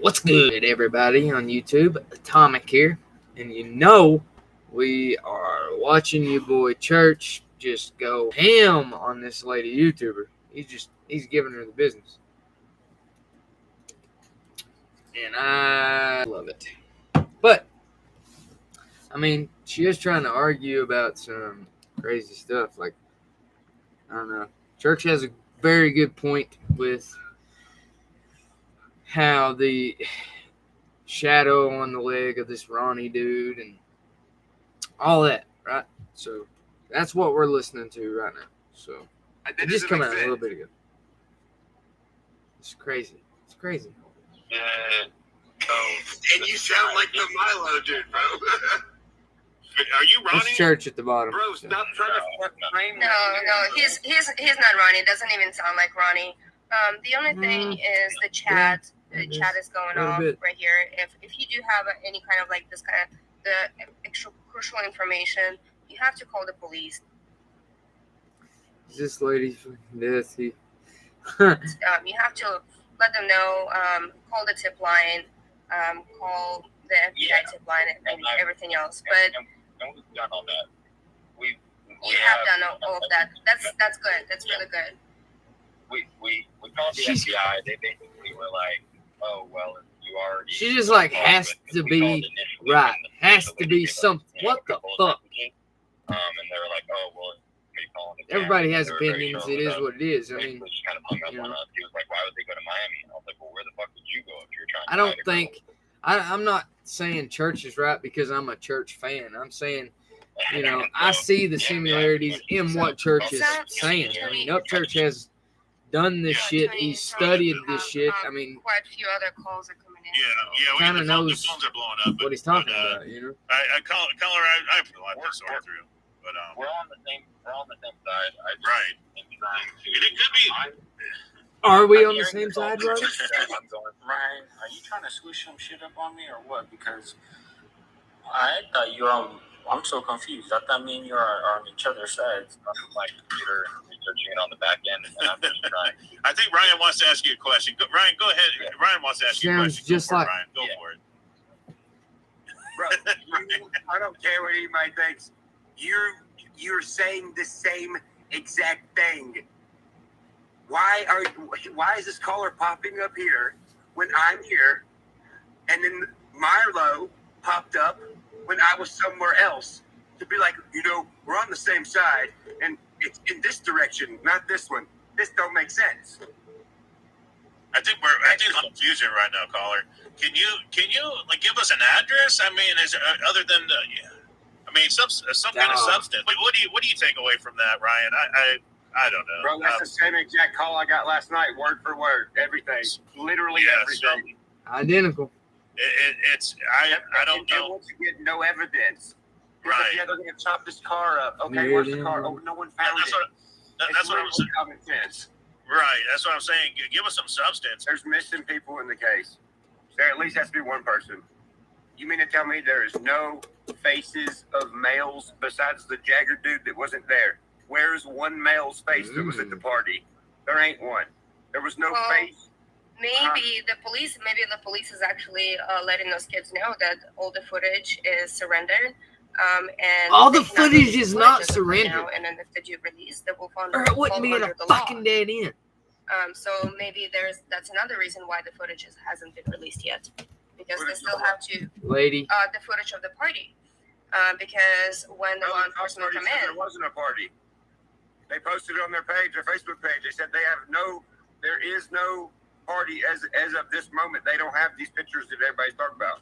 What's good, everybody on YouTube? Atomic here, and we are watching you boy Church just go ham on this lady YouTuber. He's giving her the business, and I love it. But I mean, she is trying to argue about some crazy stuff. Like, I don't know. Church has a very good point with how the shadow on the leg of this Ronnie dude and all that, right? So that's what we're listening to right now. So it just came out a little bit ago. It's crazy. It's crazy. And you sound like the Milo dude, bro. Are you Ronnie? There's Church at the bottom. Bro, stop trying to frame. No, he's not Ronnie. It doesn't even sound like Ronnie. The only thing is the chat. The chat is going off right here. If you do have any kind of like this kind of the extra crucial information, you have to call the police. Is this lady fucking deathy? You have to let them know. Call the tip line. Call the FBI tip line and everything else. But and we've done all that. We have done all of that. That's good. That's really good. We called the FBI. They basically were like, oh well, you already. She just like has to be right. Has to be something. What the fuck? And they were like, oh well. Everybody has opinions. It is what it is. I mean, just kind of hung up on us. He was like, why would they go to Miami? And I was like, well, where the fuck would you go if you're trying to I don't think. I'm not saying Church is right because I'm a Church fan. I'm saying, I see the similarities in what Church is saying. I mean, Upchurch has done this shit. He's studied this shit. I mean, quite a few other calls are coming in. Yeah. Kind of knows the phones are blowing up. what he's talking about. I call her. I have a lot to sort through. But we're on the same side. Right. And it could be. Are we on the same side, brother? Ryan, are you trying to squish some shit up on me or what? Because I thought you were on. I'm so confused. I thought me and you are on each other's sides. Like computer researching it on the back end, and I'm just trying. I think Ryan wants to ask you a question. Ryan, go ahead. Yeah. Ryan wants to ask you a question. Just like Ryan, go for it. Bro, I don't care what anybody thinks. You're saying the same exact thing. Why is this caller popping up here when I'm here, and then Milo popped up when I was somewhere else to be like, we're on the same side, and it's in this direction, not this one. This don't make sense. I think there's confusion right now, caller. Can you like give us an address? I mean, is other than the some kind of substance. What do you take away from that, Ryan? I don't know. Bro, that's the same exact call I got last night, word for word, everything, literally everything. Identical. I don't know. Once again, no evidence. Right. Like, yeah, they're gonna chop this car up. Okay, where's the car? Oh, no one found it. That's what I'm saying. Common sense. Right. That's what I'm saying. Give us some substance. There's missing people in the case. There at least has to be one person. You mean to tell me there is no faces of males besides the Jagger dude that wasn't there? Where's one male's face that was at the party? There ain't one. There was no face. Maybe the police is actually letting those kids know that all the footage is surrendered. And all the footage is not surrendered. Now, and then if they do release, they will fall or it wouldn't be in a fucking dead end. So maybe that's another reason why the footage hasn't been released yet. Because they still have to the footage of the party. Because when the law enforcement come in, there wasn't a party. They posted it on their page, their Facebook page. They said there is no party as of this moment. They don't have these pictures that everybody's talking about.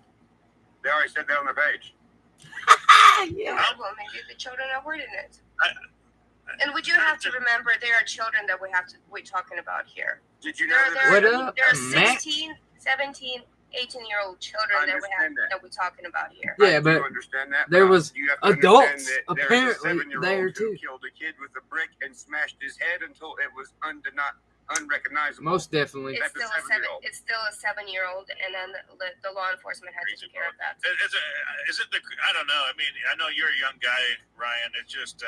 They already said that on their page. Yeah. Well, maybe the children are wording it. And we do have to remember there are children that we're talking about here. Did you know there are 16, 17, 18-year-old children that we're talking about here. Yeah, but understand that, there was adults apparently there too. Killed a kid with a brick and smashed his head until it was unrecognizable. Most definitely. It's still a 7-year-old, and then the law enforcement had to take care of that. Is it I don't know. I mean, I know you're a young guy, Ryan. It's just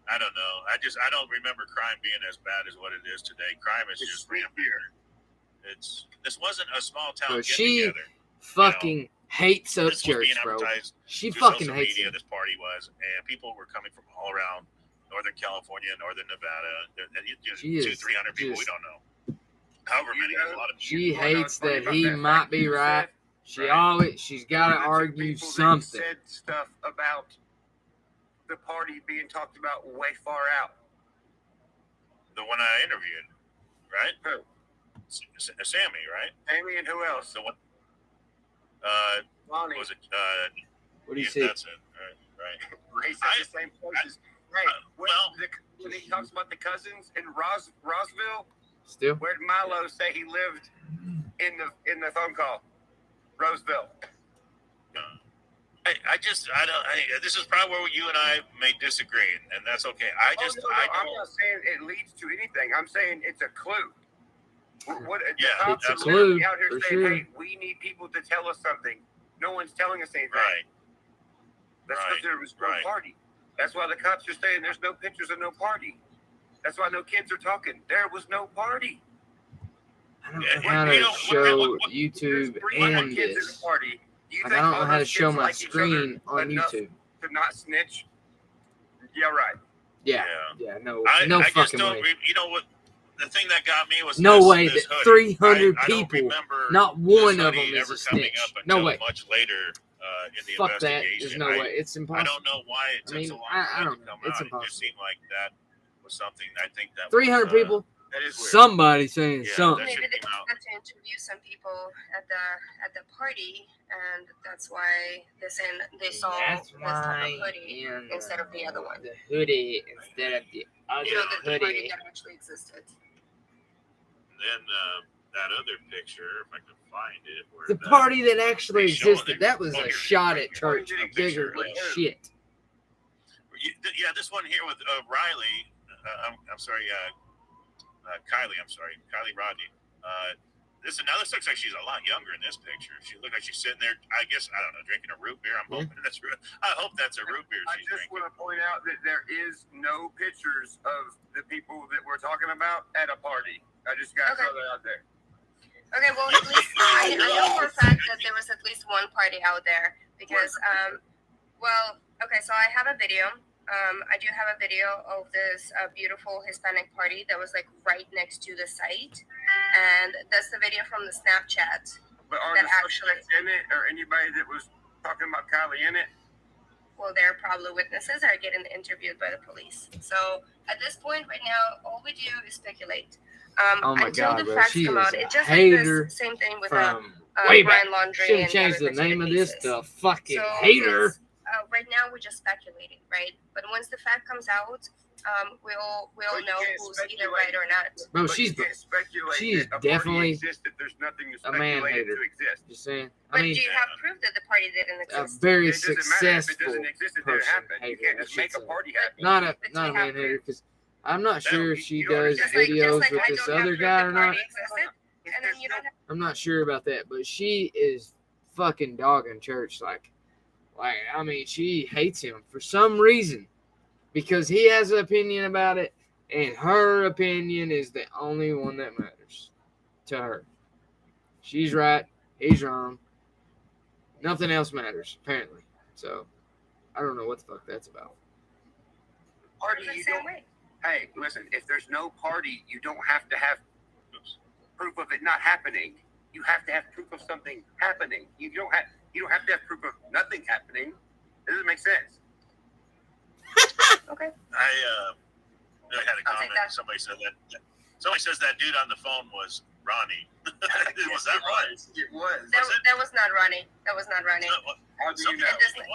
I don't know. I don't remember crime being as bad as what it is today. Crime is just rampant. This wasn't a small town Bro, get she together. fucking hates This was being Upchurch, bro. advertised She through fucking social hates media. it. This party was, and people were coming from all around Northern California, Northern Nevada. She is 200-300 people. We just- don't know. However many, a lot of She You wanna know hates what's funny that about he that might fact be you right. said? She's got to The two argue people that something. said stuff about the party being talked about way far out. the one I interviewed, right? Who? Sammy, right? Amy and who else? The one. Lonnie. Was it? What do you yeah, see? That's it. Right. He said the same places. Right. When he talks about the cousins in Roseville, Still? where did Milo say he lived in the phone call? Roseville. This is probably where you and I may disagree, and that's okay. I'm not saying it leads to anything. I'm saying it's a clue. Yeah, it's a are clue, literally out here for saying, sure. hey, we need people to tell us something. No one's telling us anything. Right. That's because there was no right. party. That's why the cops are saying there's no pictures of no party. That's why no kids are talking. There was no party. I don't Yeah, know how you to know, show what- YouTube There's 300 and kids in this. the party. Do you Like, I think don't all know how to those show kids my like each other screen on enough YouTube. to not snitch? Yeah, right. Yeah, no I just fucking don't. way. You know what? The thing that got me was No this, way this that hoodie. 300 I don't people, remember not this one of hoodie them is ever a coming snitch. up No until way. Much later in the Fuck that. investigation. There's no way. It's I impossible. don't know why it took I mean, so long I for that don't to know. come It's out. It impossible. just seemed like that was something. I think that 300 was, people? That is weird. Somebody saying Yeah, something. that Maybe they should come out. got to interview some people at the party, and that's why they saw That's this type why of hoodie in instead of the other one. the hoodie instead of the other You know, the party hoodie. that actually existed. Then that other picture, if I can find it, where The party that actually They showing existed, it. that was Oh, a here. shot at Party church, did a a bigger picture. than shit. Yeah, this one here with Riley. I'm sorry, Kylie. I'm sorry, Kylie Rodney. This looks like she's a lot younger in this picture. She looks like she's sitting there. I guess I don't know, drinking a root beer. I hope that's a root beer I she's just drinking. want to point out that there is no pictures of the people that we're talking about at a party. I just got to throw that out there. Okay, well, at least I know for a fact that there was at least one party out there because, okay, so I have a video. I do have a video of this beautiful Hispanic party that was like right next to the site, and that's the video from the Snapchat. But are That the actually- suspects in it or anybody that was talking about Kylie in it? Well, they're probably witnesses are getting interviewed by the police. So at this point, right now, all we do is speculate. Oh my until God, the bro, facts she come is out. a It's just hater like this same thing with From way back. Brian Laundrie Should and have changed the other name of this cases. to fucking So hater. it's, right now we're just speculating, right? But once the fact comes out, we'll Well, you know can't who's either speculate. right or not. Bro, But she's you can't speculate she's that a party definitely exists if there's nothing to a man speculate it hater. to exist. just saying. But I mean, do you have proof that the party didn't a exist? very It doesn't matter if it successful doesn't exist. It didn't person happen. You hater, can't I just should make a say. party happen. not a But not a you man have hater proof. because I'm not No, sure if you she don't does Just like videos with I this don't have other proof guy the or not. party existed, and then you don't have. I'm not sure about that, but she is fucking dogging church. Like I mean, she hates him for some reason because he has an opinion about it, and her opinion is the only one that matters to her. She's right, he's wrong. Nothing else matters apparently. So I don't know what the fuck that's about. Party, It's the you same don't. way. Hey, listen. If there's no party, you don't have to have proof of it not happening. You have to have proof of something happening. You don't have to have proof of nothing happening. It doesn't make sense. Okay. I had a I'll take comment. that. Somebody said that. Somebody says that dude on the phone was Ronnie. Was that right? It was. That was not Ronnie. That was not Ronnie. How do you know?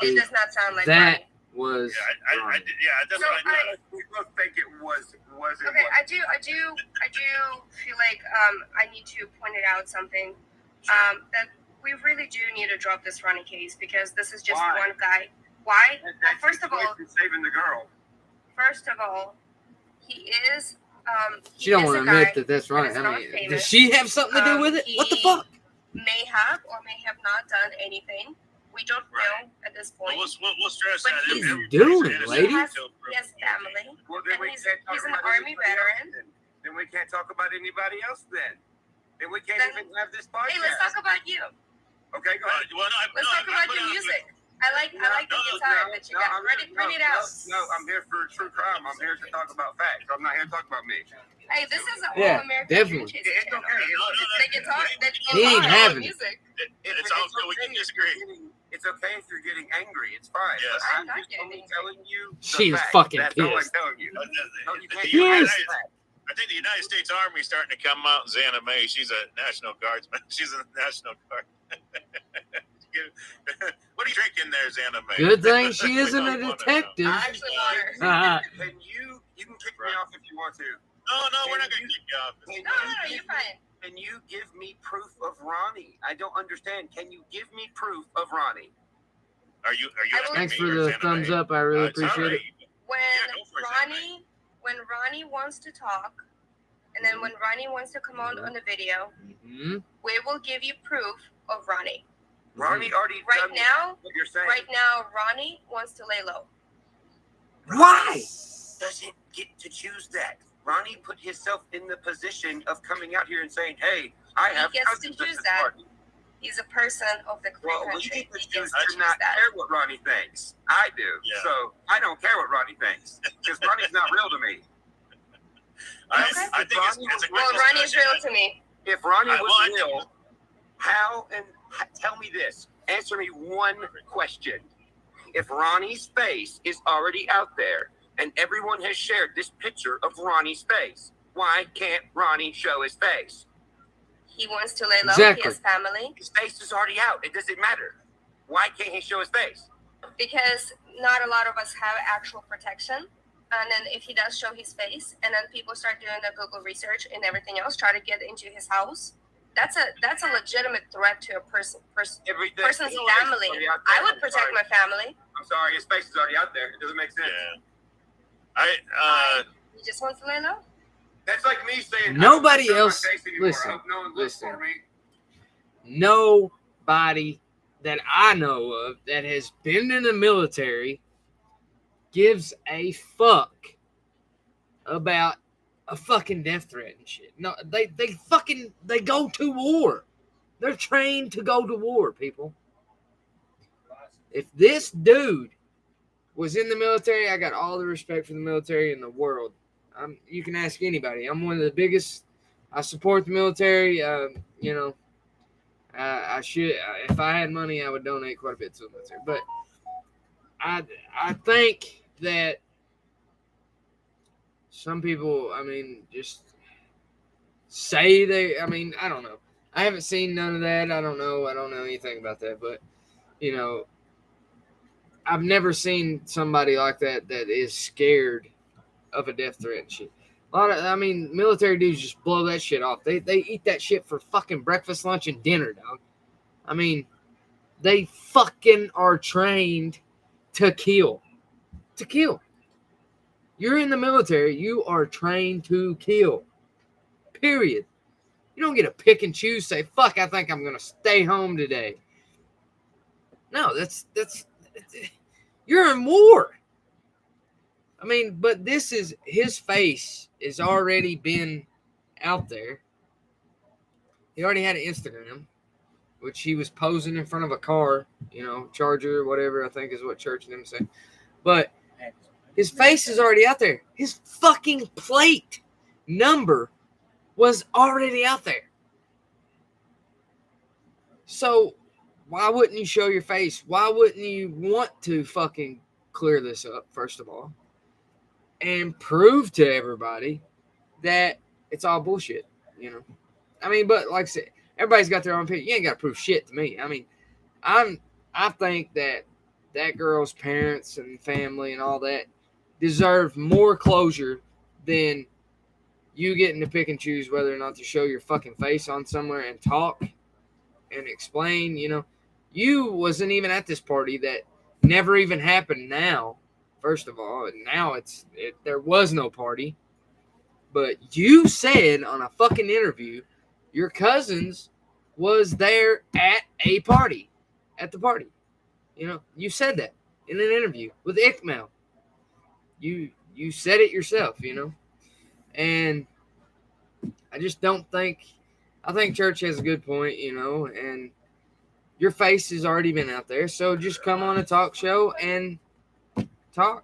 It does not sound like That Ronnie. was Yeah, I did. Yeah, that's So what I did. We both think it wasn't. Okay, I do feel like I need to point it out something that we really do need to drop this Ronnie case because this is just Why? one guy. Why? That's First of all, saving the girl. he is. she don't want to admit that that's that right. is I not mean, famous. does she have something to do with it? What the he fuck? May have or may have not done anything. We don't know at this point. We'll stress But that. he's Everybody's doing, innocent lady. until He has family. Well, then And we he's can't talk an about Army anybody else veteran. Then we can't talk about anybody else then. Then we can't even have this podcast. Hey, let's talk about you. Okay, go ahead. Let's talk about your music. I like the guitar that you got. Bring it out. No, I'm here for true crime. I'm here to talk about facts. I'm not here to talk about me. Hey, this is an all-American definitely. Dream Chaser channel. The guitar, He ain't having it. music. It's also we can disagree. It's okay if you're getting angry. It's fine. Yes. But I'm not just getting only angry. telling you the She was facts. fucking That's all I'm pissed. telling you. No, you can't Yes. I think the United States Army is starting to come out in XanamayX. She's a National Guardsman. She's a National Guard. What are you drinking there, XanamayX? Good thing she isn't a detective. Actually, water. Can you can kick me off if you want to. No, we're not going to kick you off. No, you're fine. Can you give me proof of Ronnie? I don't understand. Can you give me proof of Ronnie? Are you asking Thanks me for or the XanamayX? thumbs up. I really It's all appreciate it. right. Go for it, When Ronnie wants to talk, and then when Ronnie wants to come on the video, Mm-hmm. we will give you proof of Ronnie. Ronnie already Right done now, what you're saying. right now, Ronnie wants to lay low. Why? Doesn't get to choose that. Ronnie put himself in the position of coming out here and saying, "Hey, I have He gets to cousins at choose this that. party." He's a person of the free Well, we country. get to He choose gets to to not that. care what Ronnie thinks. I do. Yeah. So I don't care what Ronnie thinks because Ronnie's not real to me. I think it's a good Well, Ronnie's discussion. real to me. If Ronnie Well, was I think- real, how and tell me this. Answer me one question. If Ronnie's face is already out there and everyone has shared this picture of Ronnie's face, why can't Ronnie show his face? He wants to lay low. Exactly. He has family. His face is already out. It doesn't matter. Why can't he show his face? Because not a lot of us have actual protection. And then if he does show his face, and then people start doing the Google research and everything else, try to get into his house, that's a legitimate threat to a person's Everything. family. His face is already out there. I would I'm protect sorry. my family. I'm sorry. His face is already out there. It doesn't make sense. Yeah. He just wants to lay low. That's like me saying Nobody I don't else- show my face anymore. listen, I hope no one looks listen. for me. Nobody that I know of that has been in the military gives a fuck about a fucking death threat and shit. No, they go to war. They're trained to go to war, people. If this dude was in the military, I got all the respect for the military in the world. You can ask anybody. I'm one of the biggest. I support the military. I should. If I had money, I would donate quite a bit to the military. But I think that some people, just say they. I don't know. I haven't seen none of that. I don't know anything about that. But I've never seen somebody like that is scared of a death threat and shit. Military dudes just blow that shit off. They eat that shit for fucking breakfast, lunch, and dinner, dog. They fucking are trained to kill. To kill. You're in the military. You are trained to kill. Period. You don't get to pick and choose, say, fuck, I think I'm going to stay home today. No, that's you're in war. But this is, his face has already been out there. He already had an Instagram, which he was posing in front of a car, Charger, whatever, I think is what Church and them say. But his face is already out there. His fucking plate number was already out there. So why wouldn't you show your face? Why wouldn't you want to fucking clear this up, first of all? And prove to everybody that it's all bullshit, But like I said, everybody's got their own opinion. You ain't got to prove shit to me. I think that girl's parents and family and all that deserve more closure than you getting to pick and choose whether or not to show your fucking face on somewhere and talk and explain. You wasn't even at this party that never even happened now. First of all, now there was no party. But you said on a fucking interview your cousins was there at a party. At the party. You said that in an interview with Ickmail. You said it yourself, And I just don't think I think Church has a good point, and your face has already been out there, so just come on a talk show and talk,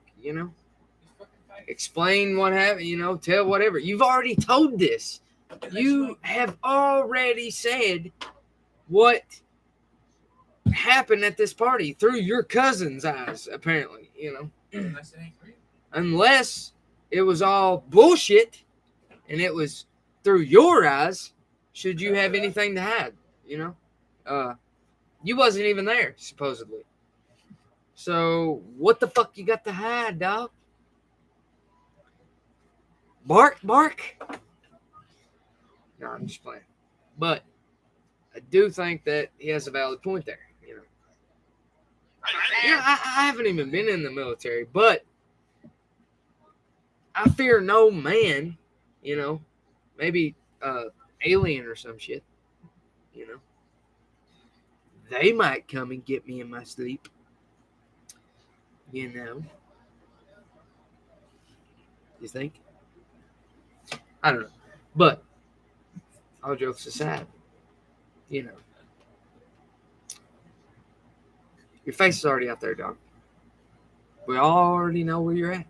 explain what happened, tell whatever. You've already told this. You have already said what happened at this party through your cousin's eyes, apparently, Unless it was all bullshit and it was through your eyes, should you have anything to hide, You wasn't even there, supposedly. So, what the fuck you got to hide, dog? Bark. No, I'm just playing. But I do think that he has a valid point there, I haven't even been in the military, but I fear no man, maybe alien or some shit, They might come and get me in my sleep, You think? I don't know. But all jokes aside, your face is already out there, dog. We already know where you're at.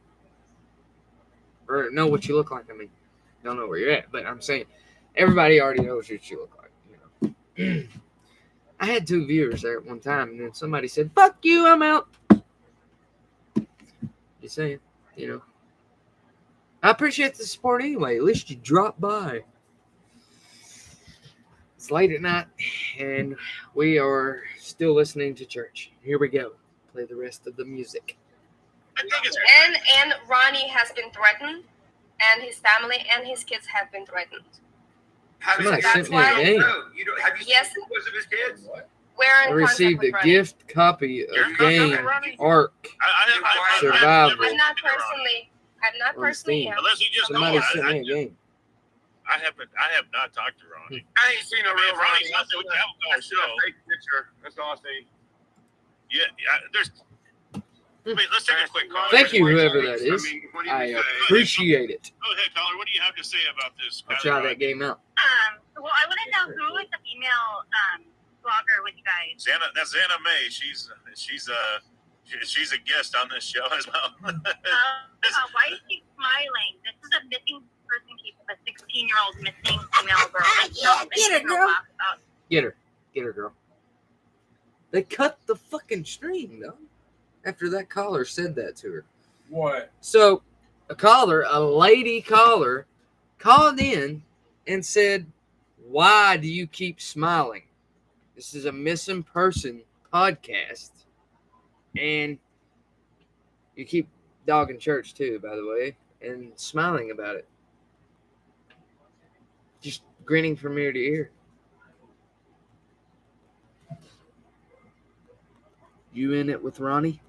Or know what you look like. I mean, don't know where you're at, but I'm saying everybody already knows what you look like, I had 2 viewers there at one time, and then somebody said, "Fuck you, I'm out." Just saying, I appreciate the support anyway. At least you dropped by. It's late at night, and we are still listening to church. Here we go. Play the rest of the music. I think it's And Ronnie has been threatened, and his family and his kids have been threatened. Somebody sent me a game. Have you Yes. seen photos of his kids? We're I in received contact a with Ronnie. gift copy of You're game Ark. Survival. I'm not personally him. Unless you just Somebody know, sent me a game. I have not talked to Ronnie. I ain't seen a real Ronnie. Ronnie's not there with the I Alcohol see a show. fake picture. That's all I see. Yeah, there's. Let's take a quick call. Thank you, whoever that is. What do you I say? appreciate it. Go ahead, caller. What do you have to say about this? I'll try that game out. Well, I want to know who is the female blogger with you guys. That's XanamayX. She's a guest on this show as well. Why is she smiling? This is a missing person case of a 16-year-old missing female girl. Get it, girl. Get her, girl. They cut the fucking stream, though. After that caller said that to her. What? So, a lady caller, called in and said, "Why do you keep smiling? This is a missing person podcast. And you keep dogging church, too, by the way, and smiling about it. Just grinning from ear to ear. You in it with Ronnie?"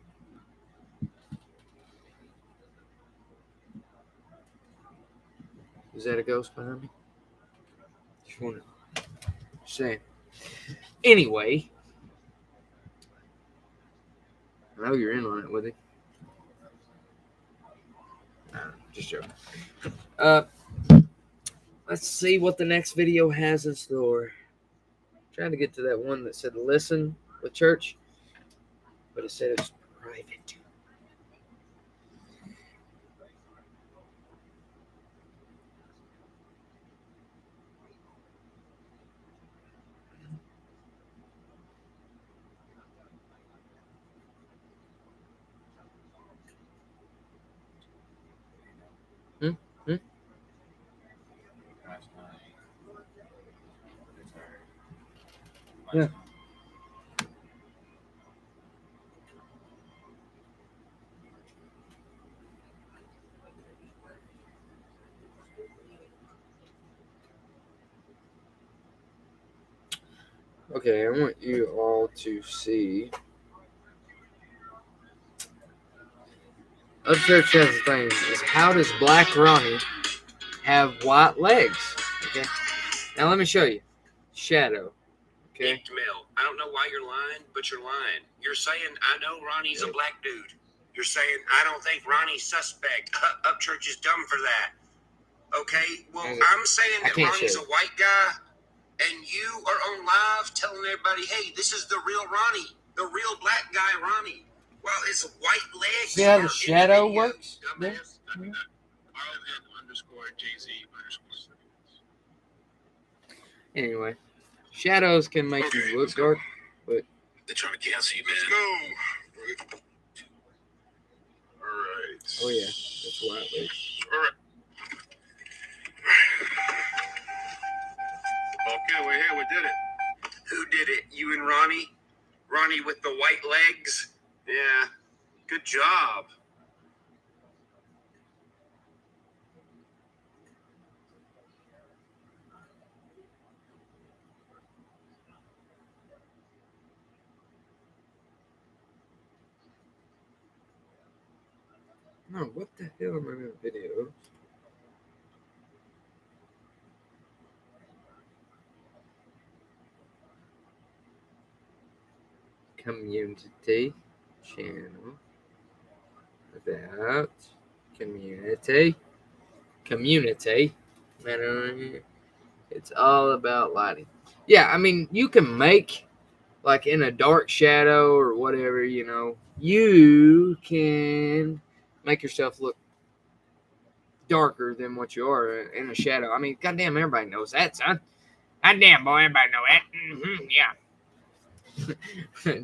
Is that a ghost behind me? Just want to say. Anyway, I know you're in on it with it. Just joking. Let's see what the next video has in store. Trying to get to that one that said listen with church, but it said it's private. Yeah. Okay, I want you all to see. Upchurch has a thing. Is how does Black Ronnie have white legs? Okay. Now let me show you. Shadow. Okay. Mel, I don't know why you're lying, but you're lying. You're saying, I know Ronnie's a black dude. You're saying, I don't think Ronnie's suspect. Upchurch is dumb for that. Okay? Well, I'm saying that Ronnie's a white guy, and you are on live telling everybody, hey, this is the real Ronnie, the real black guy Ronnie. Well, his white legs. See how the are shadow in the video, works? dumbass. Anyway, shadows can make you look dark, but They're trying to cancel you, man. Let's go. All right. oh yeah, that's white legs. All right. Okay, we're here. We did it. Who did it? You and Ronnie? Ronnie with the white legs? Yeah. Good job. No, what the hell am I in a video? Community channel about community. It's all about lighting. Yeah, I mean, you can make like in a dark shadow or whatever, you know, you can make yourself look darker than what you are in a shadow. I mean, goddamn, everybody knows that, son. Goddamn, boy, everybody know that. Yeah.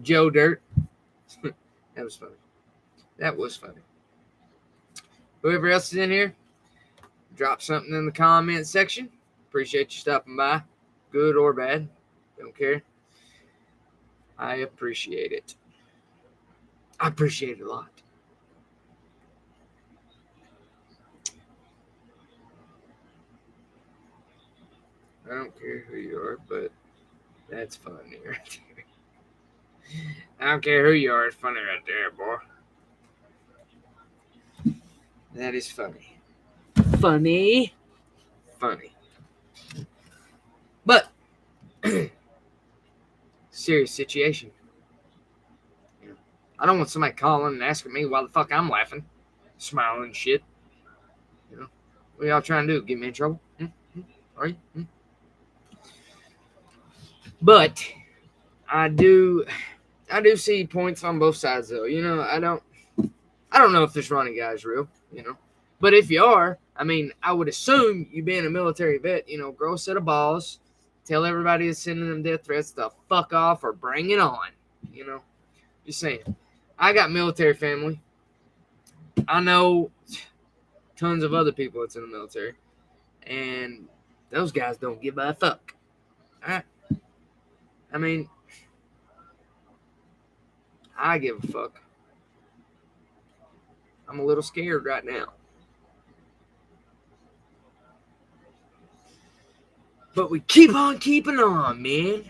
Joe Dirt. That was funny. That was funny. Whoever else is in here, drop something in the comment section. Appreciate you stopping by. Good or bad. Don't care. I appreciate it. I appreciate it a lot. I don't care who you are, but that's funny right there. I don't care who you are, it's funny right there, boy. That is funny. Funny. But, serious situation. You know, I don't want somebody calling and asking me why the fuck I'm laughing, smiling and shit. You know, what y'all trying to do? Get me in trouble? Are you? But I do see points on both sides, though. You know, I don't know if this Ronnie guy is real. You know, but if you are, I mean, I would assume you being a military vet, you know, grow a set of balls, tell everybody that's sending them death threats to fuck off or bring it on. You know, just saying. I got military family. I know tons of other people that's in the military, and those guys don't give a fuck. I mean, I give a fuck. I'm a little scared right now. But we keep on keeping on, man.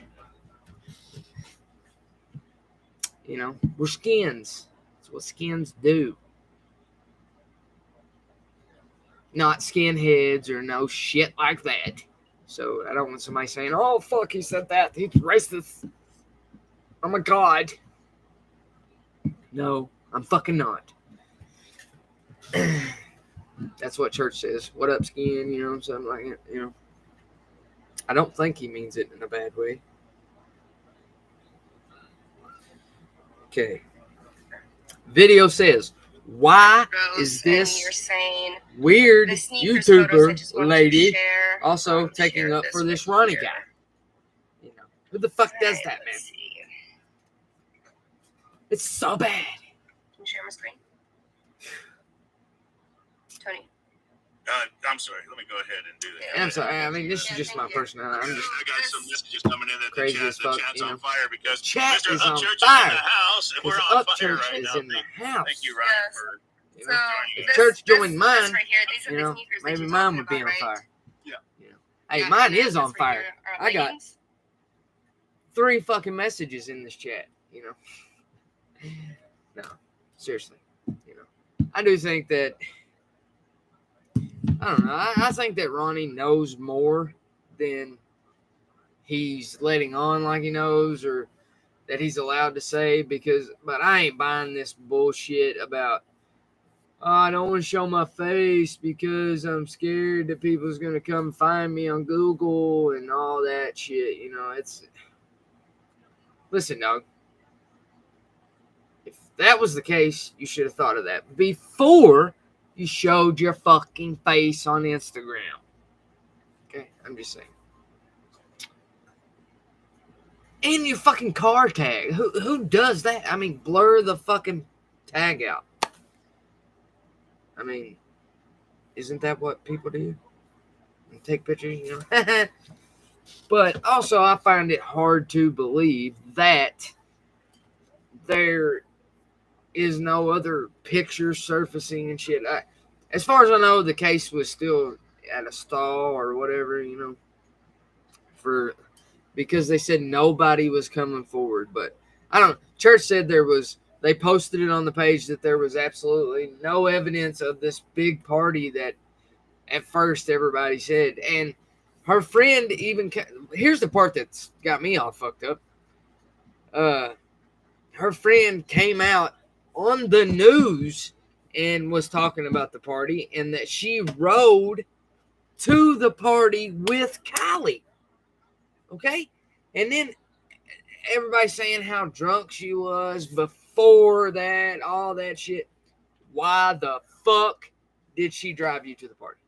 You know, we're skins. That's what skins do. Not skinheads or no shit like that. So I don't want somebody saying, oh, fuck, he said that. He's racist. Oh, my God. No, I'm fucking not. That's what church says. What up, skin? You know, something like that. You know, I don't think he means it in a bad way. Okay. Video says, why is this weird YouTuber lady also taking up for this Ronnie guy? You know, who the fuck does that, man? It's so bad. Can you share my screen? Tony. I'm sorry. Let me go ahead and do that. I'm sorry. I mean, this is just my personality. I'm just I got some messages coming in that crazy the as fuck. chat's You know, on fire because chat Mr. is on Upchurch fire. is in the house, and we're on fire Upchurch right is now. in the house. Thank you, Ryan, Yes. for You So know, joining if us. church joined mine, right here, these are you the know, sneakers that maybe you're mine talking would be about, on right? fire. Yeah. You know, hey, Yeah, mine and is then on this right fire. here are I got leggings. 3 fucking messages in this chat. You know, no, seriously. You know, I do think that. I don't know. I think that Ronnie knows more than he's letting on like he knows or that he's allowed to say but I ain't buying this bullshit about Oh, I don't want to show my face because I'm scared that people's going to come find me on Google and all that shit. You know, it's... Listen, dog. If that was the case, you should have thought of that before you showed your fucking face on Instagram. Okay? I'm just saying. And your fucking car tag. Who does that? I mean, blur the fucking tag out. I mean, isn't that what people do? And take pictures, you know? But also, I find it hard to believe that there is no other pictures surfacing and shit. As far as I know, the case was still at a stall or whatever, you know, because they said nobody was coming forward. But I don't know. Church said they posted it on the page that there was absolutely no evidence of this big party that at first everybody said. And her friend even, here's the part that's got me all fucked up. Her friend came out on the news and was talking about the party and that she rode to the party with Kylie. Okay? And then everybody saying how drunk she was before that, all that shit. Why the fuck did she drive you to the party?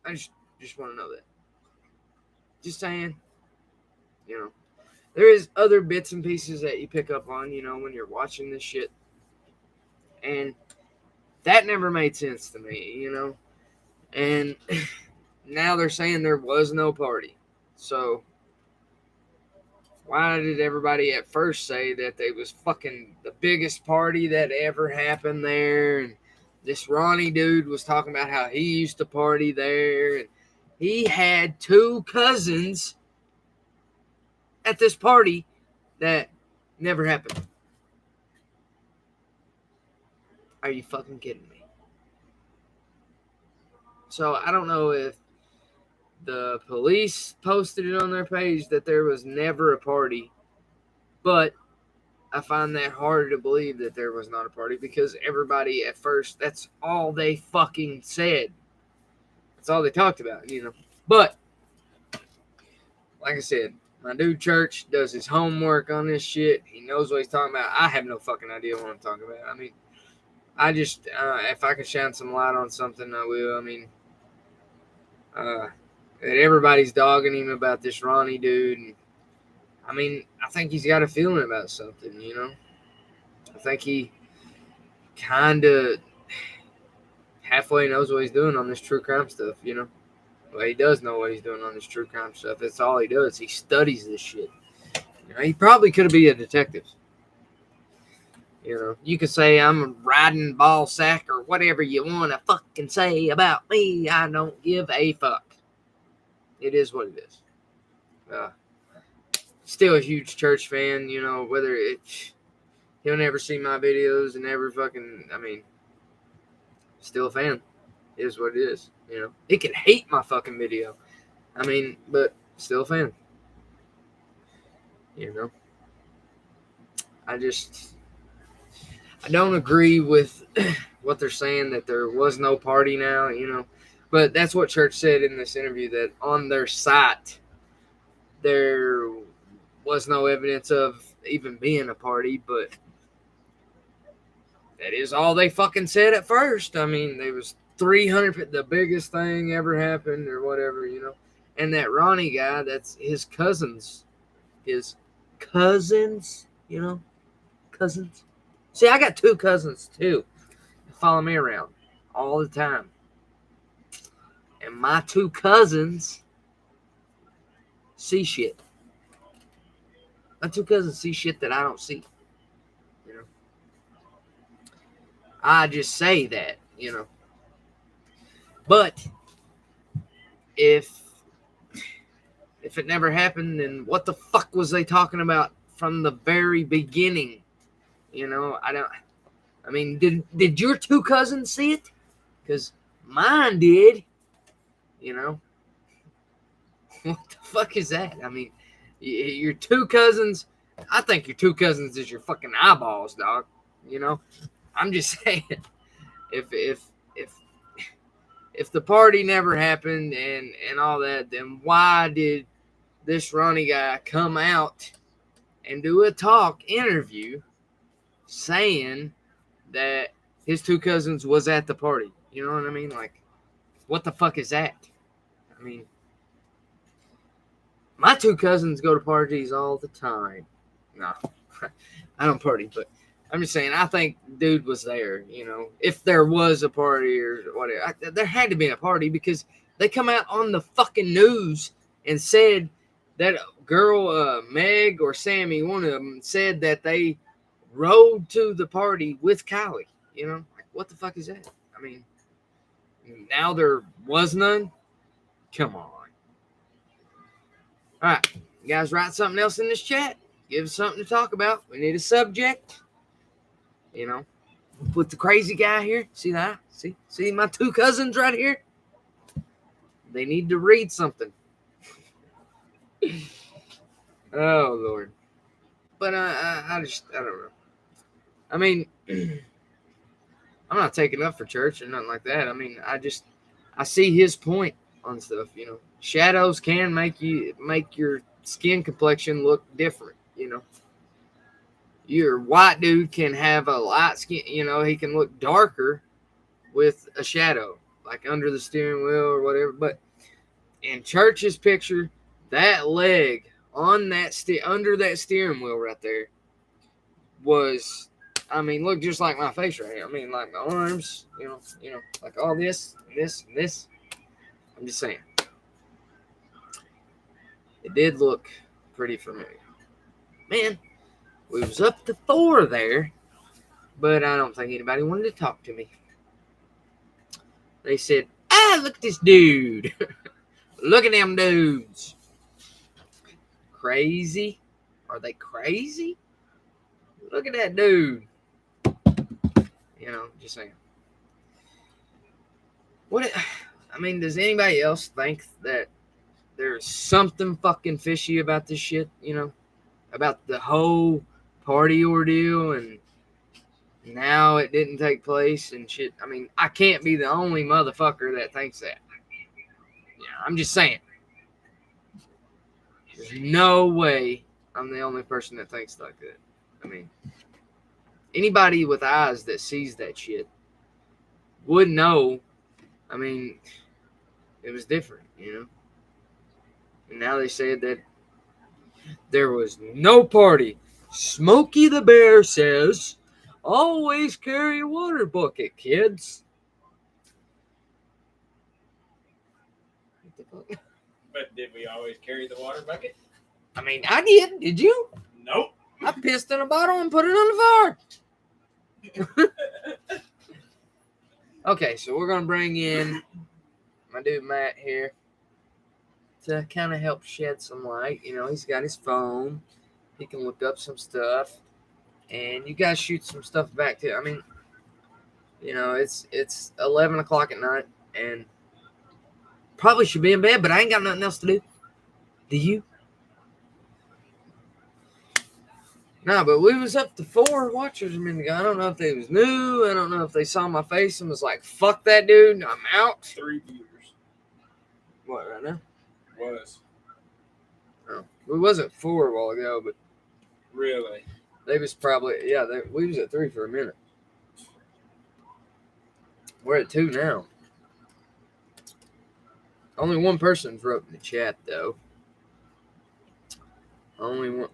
I just want to know that. Just saying. You know. There is other bits and pieces that you pick up on, you know, when you're watching this shit. And that never made sense to me, you know. And now they're saying there was no party. So why did everybody at first say that they was fucking the biggest party that ever happened there? And this Ronnie dude was talking about how he used to party there. And he had 2 cousins at this party that never happened. Are you fucking kidding me? So I don't know if the police posted it on their page that there was never a party, but I find that hard to believe that there was not a party because everybody at first, that's all they fucking said. That's all they talked about, you know. But, like I said, my dude Church does his homework on this shit. He knows what he's talking about. I have no fucking idea what I'm talking about. I mean, I just, if I can shine some light on something, I will. I mean, that everybody's dogging him about this Ronnie dude. And, I mean, I think he's got a feeling about something, you know. I think he kind of halfway knows what he's doing on this true crime stuff, you know. Well, he does know what he's doing on this true crime stuff. That's all he does. He studies this shit. You know, he probably could be a detective. You know, you could say I'm a riding ball sack or whatever you want to fucking say about me. I don't give a fuck. It is what it is. Still a huge Church fan, you know, whether he'll never see my videos and never fucking, I mean, still a fan. It is what it is, you know. He can hate my fucking video. I mean, but still a fan. You know. I don't agree with what they're saying that there was no party now, you know. But that's what Church said in this interview, that on their site there was no evidence of even being a party, but that is all they fucking said at first. I mean, there was 300, the biggest thing ever happened or whatever, you know. And that Ronnie guy, that's his cousins. His cousins, you know. Cousins. See, I got 2 cousins, too. That follow me around all the time. And my 2 cousins see shit. My 2 cousins see shit that I don't see. You know. I just say that, you know. But if it never happened, then what the fuck was they talking about from the very beginning? You know, I mean, did your 2 cousins see it? Because mine did. You know. What the fuck is that? I mean, your 2 cousins, I think your 2 cousins is your fucking eyeballs, dog. You know? I'm just saying. if the party never happened and all that, then why did this Ronnie guy come out and do a talk interview saying that his two cousins was at the party? You know what I mean? Like, what the fuck is that? I mean, my two cousins go to parties all the time. No, I don't party, but I'm just saying, I think dude was there, you know, if there was a party or whatever. There had to be a party because they come out on the fucking news and said that girl, Meg or Sammy, one of them, said that they rode to the party with Kylie. You know, like, what the fuck is that? I mean, now there was none? Come on. All right, you guys write something else in this chat. Give us something to talk about. We need a subject. You know, with the crazy guy here. See that? See my two cousins right here? They need to read something. Oh, Lord. But I don't know. I mean, I'm not taking up for church or nothing like that. I mean, I see his point on stuff, you know. Shadows can make your skin complexion look different, you know. Your white dude can have a light skin, you know, he can look darker with a shadow, like under the steering wheel or whatever. But in Church's picture, that leg on that under that steering wheel right there was, I mean, look just like my face right here. I mean, like my arms, you know, like all this, and this, and this. I'm just saying. It did look pretty familiar. Man, we was up to 4 there, but I don't think anybody wanted to talk to me. They said, look at this dude. Look at them dudes. Crazy? Are they crazy? Look at that dude. You know, just saying. I mean, does anybody else think that there's something fucking fishy about this shit, you know? About the whole party ordeal and now it didn't take place and shit. I mean, I can't be the only motherfucker that thinks that. Yeah, I'm just saying. There's no way I'm the only person that thinks like that. I mean, anybody with eyes that sees that shit would know. I mean, it was different, you know? And now they said that there was no party. Smokey the Bear says, always carry a water bucket, kids. What the fuck? But did we always carry the water bucket? I mean, I did. Did you? Nope. I pissed in a bottle and put it on the fire. Okay, so we're going to bring in my dude Matt here to kind of help shed some light. You know, he's got his phone. He can look up some stuff. And you guys shoot some stuff back to. I mean, you know, it's 11 o'clock at night. And probably should be in bed, but I ain't got nothing else to do. Do you? No, but we was up to 4 watchers a minute ago. I don't know if they was new. I don't know if they saw my face and was like, fuck that dude, I'm out. 3 viewers. What, right now? Was. Oh, we wasn't 4 a while ago, but Really? they was probably, yeah, we was at 3 for a minute. We're at 2 now. Only one person's wrote in the chat, though. Only one.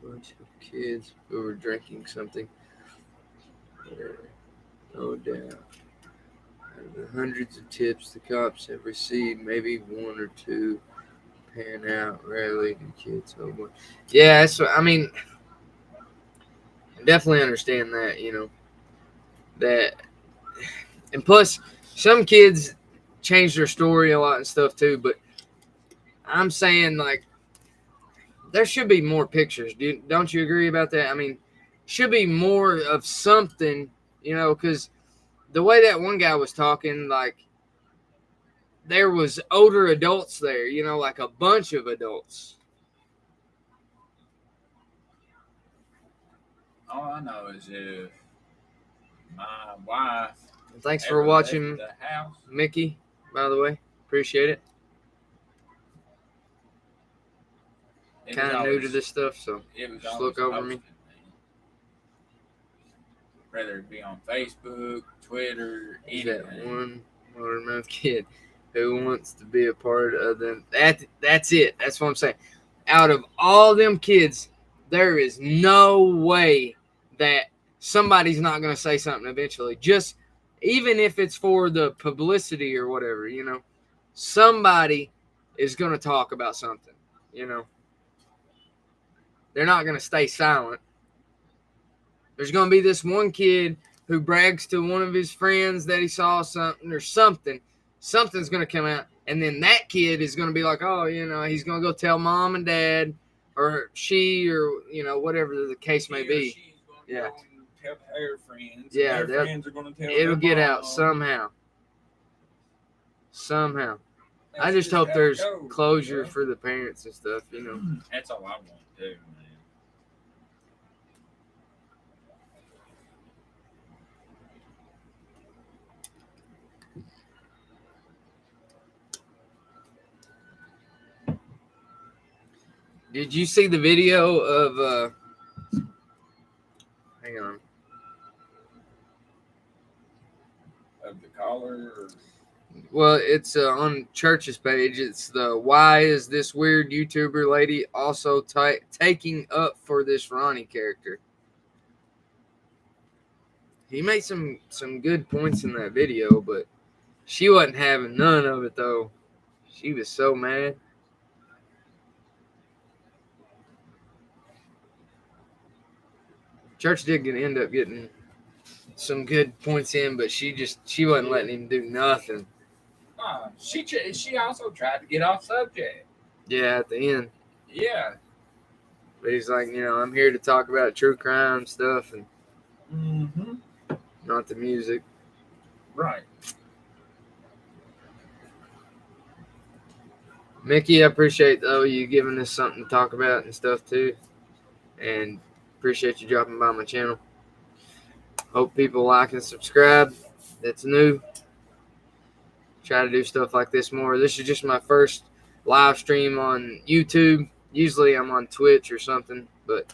Bunch of kids who were drinking something. No doubt. Out of the hundreds of tips the cops have received, maybe 1 or 2 pan out. Rarely do kids hold one. Yeah, that's what, I mean, I definitely understand that, you know. That, and plus, some kids change their story a lot and stuff too, but I'm saying, like, there should be more pictures. Don't you agree about that? I mean, should be more of something, you know, because the way that one guy was talking, like, there was older adults there, you know, like a bunch of adults. All I know is if My wife. And thanks for watching, The house. Mickey, by the way. Appreciate it. Kind of new to this stuff, so just look over me. Whether it be on Facebook, Twitter, That anything. one watermelon kid who wants to be a part of them. That's it. That's what I'm saying. Out of all them kids, there is no way that somebody's not going to say something eventually. Just even if it's for the publicity or whatever, you know, somebody is going to talk about something, you know. They're not going to stay silent. There's going to be this one kid who brags to one of his friends that he saw something or something. Something's going to come out. And then that kid is going to be like, oh, you know, he's going to go tell mom and dad or she or, you know, whatever the case may be. Yeah. Tell their friends. Yeah. Their friends are going to tell it'll their get mom. out somehow. Somehow. That's I just hope how it there's goes, closure bro. for the parents and stuff, you know. That's all I want to do, man. Did you see the video of hang on. Of the caller or... Well, it's on Church's page. It's the why is this weird YouTuber lady also taking up for this Ronnie character? He made some good points in that video, but she wasn't having none of it though. She was so mad. Church did end up getting some good points in, but she wasn't letting him do nothing. She also tried to get off subject. Yeah, at the end. Yeah. But he's like, you know, I'm here to talk about true crime stuff and not the music. Right. Mickey, I appreciate though you giving us something to talk about and stuff too, and appreciate you dropping by my channel. Hope people like and subscribe. That's new. Try to do stuff like this more. This is just my first live stream on YouTube. Usually I'm on Twitch or something, but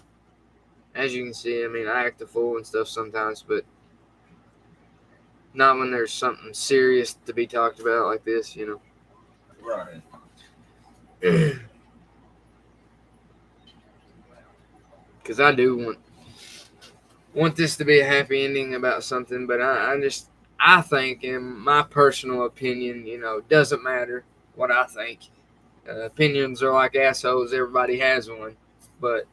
as you can see, I mean, I act a fool and stuff sometimes, but not when there's something serious to be talked about like this, you know. Right. Because I do want this to be a happy ending about something, but I think, in my personal opinion, you know, doesn't matter what I think. Opinions are like assholes. Everybody has one. But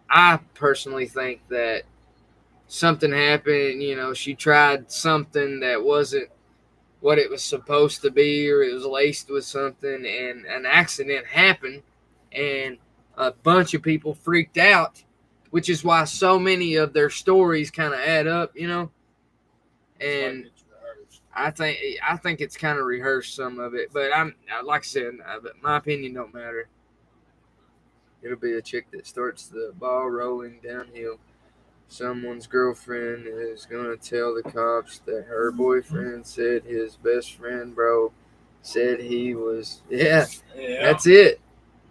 I personally think that something happened, you know, she tried something that wasn't what it was supposed to be, or it was laced with something, and an accident happened, and a bunch of people freaked out, which is why so many of their stories kind of add up, you know. And I think it's kind of rehearsed, some of it, but like I said, my opinion don't matter. It'll be a chick that starts the ball rolling downhill. Someone's girlfriend is gonna tell the cops that her boyfriend said his best friend bro said he was. Yeah. That's it.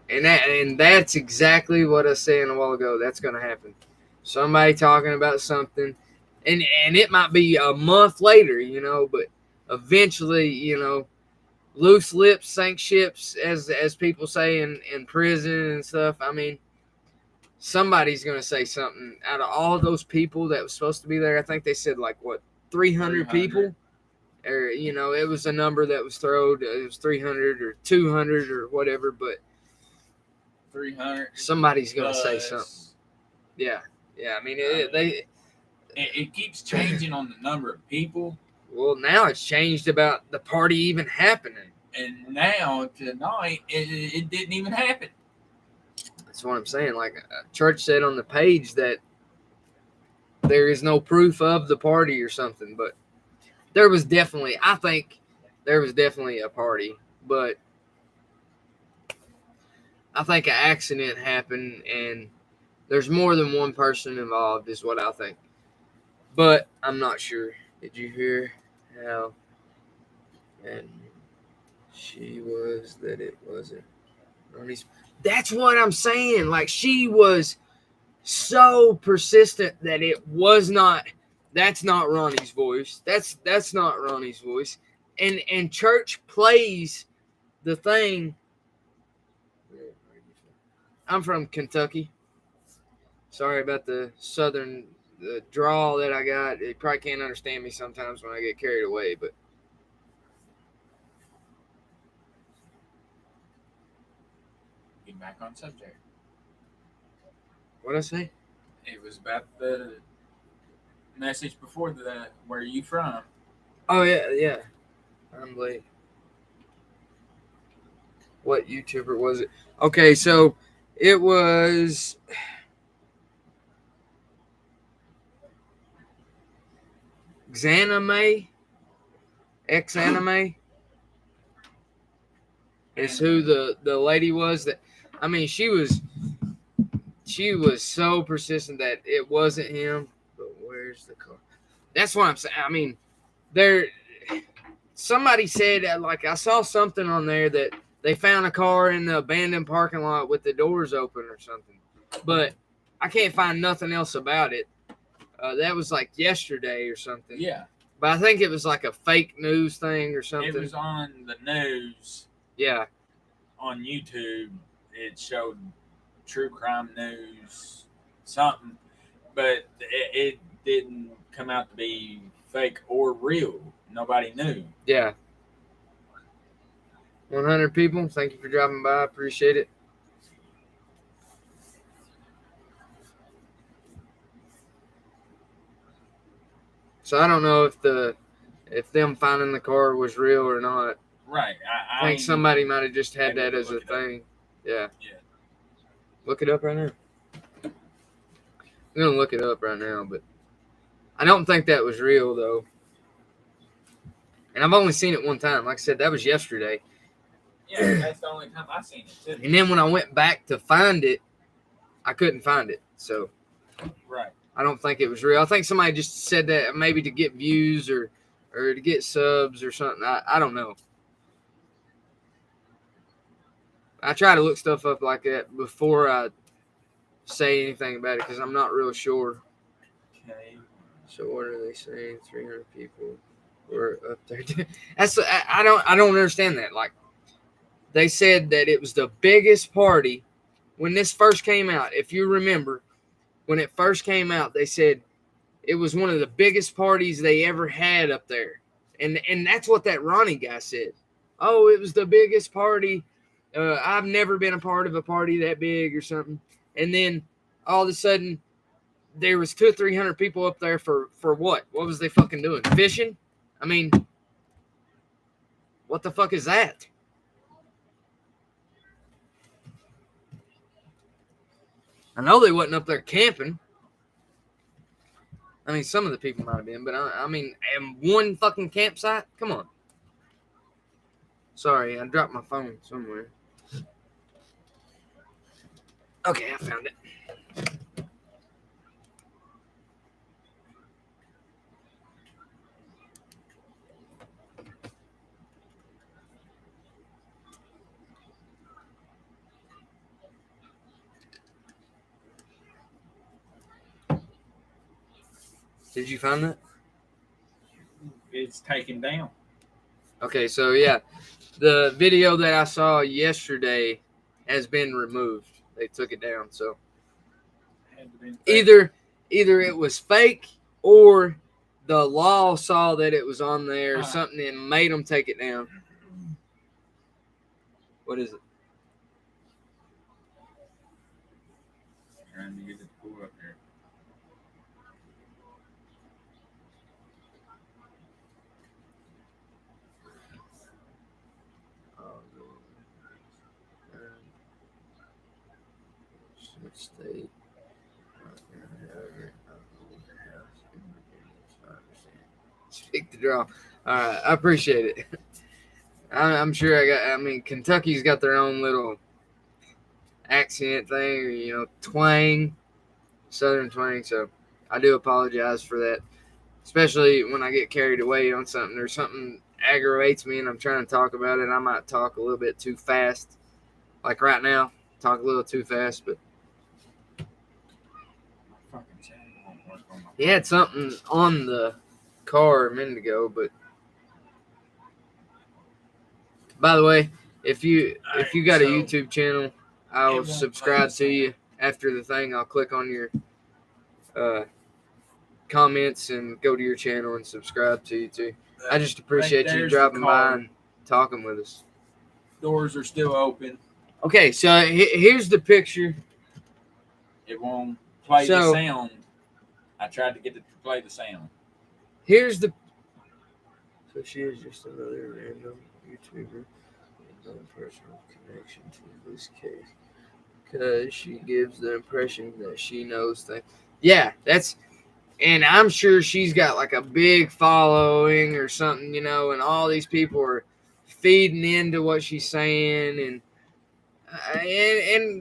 And that's exactly what I was saying a while ago. That's gonna happen. Somebody talking about something, and it might be a month later, you know, but eventually, you know, loose lips sink ships, as people say in prison and stuff. I mean, somebody's going to say something. Out of all those people that was supposed to be there, I think they said like, what, 300 people? Or, you know, it was a number that was thrown. It was 300 or 200 or whatever, but 300. Somebody's going to say something. Yeah. Yeah, I mean, it keeps changing on the number of people. Well, now it's changed about the party even happening. And now, tonight, it didn't even happen. That's what I'm saying. Like, Church said on the page that there is no proof of the party or something, but there was definitely, I think there was definitely a party, but I think an accident happened and there's more than one person involved is what I think. but I'm not sure. Did you hear how and she was that it wasn't Ronnie's? That's what I'm saying. Like, she was so persistent that it was not. That's not Ronnie's voice. That's not Ronnie's voice. And church plays the thing. I'm from Kentucky. Sorry about the southern drawl that I got. You probably can't understand me sometimes when I get carried away, but Get back on subject. what'd I say? It was about the message before that. Where are you from? Oh yeah. I'm late. What YouTuber was it? Okay, so it was XanamayX is who the lady was that. I mean, she was so persistent that it wasn't him. But where's the car? That's what I'm saying. I mean, somebody said like I saw something on there that they found a car in the abandoned parking lot with the doors open or something, but I can't find nothing else about it. That was like yesterday or something. Yeah. But I think it was like a fake news thing or something. It was on the news. Yeah. On YouTube, it showed true crime news, something, but it didn't come out to be fake or real. Nobody knew. Yeah. 100 people. Thank you for dropping by. Appreciate it. So I don't know if them finding the car was real or not. Right. I think somebody might have just had that as a thing. Yeah. Yeah. Look it up right now. I'm going to look it up right now, but I don't think that was real, though. And I've only seen it one time. Like I said, that was yesterday. Yeah, that's the only time I've seen it, too. And then when I went back to find it, I couldn't find it. So right. I don't think it was real. I think somebody just said that maybe to get views or to get subs or something. I don't know. I try to look stuff up like that before I say anything about it because I'm not real sure. Okay. So what are they saying? 300 people were up there. That's I don't understand that. Like, they said that it was the biggest party when this first came out. If you remember, when it first came out, they said it was one of the biggest parties they ever had up there. And that's what that Ronnie guy said. Oh, it was the biggest party. I've never been a part of a party that big or something. And then all of a sudden, there was 200 or 300 people up there for what? What was they fucking doing? Fishing? I mean, what the fuck is that? I know they wasn't up there camping. I mean, some of the people might have been, but I mean, and one fucking campsite? Come on. Sorry, I dropped my phone somewhere. Okay, I found it. Did you find that? It's taken down. Okay, so yeah, the video that I saw yesterday has been removed. They took it down. So either it was fake or the law saw that it was on there or something and made them take it down. What is it? Trying to get it to pull up here. State. Speak the draw. All right, I appreciate it. I'm sure I mean, Kentucky's got their own little accent thing, or, twang, southern twang. So I do apologize for that. especially when I get carried away on something or something aggravates me and I'm trying to talk about it. I might talk a little bit too fast. Like right now, talk a little too fast, but he had something on the car a minute ago. But by the way, if you got a YouTube channel, I'll subscribe to you after the thing. I'll click on your comments and go to your channel and subscribe to you too. I just appreciate you dropping by and talking with us. Doors are still open. Okay, so here's the picture. It won't play the sound. I tried to get it to play the sound. Here's the. So she is just another random YouTuber with no personal connection to this case because she gives the impression that she knows things. Yeah, that's. And I'm sure she's got like a big following or something, and all these people are feeding into what she's saying. And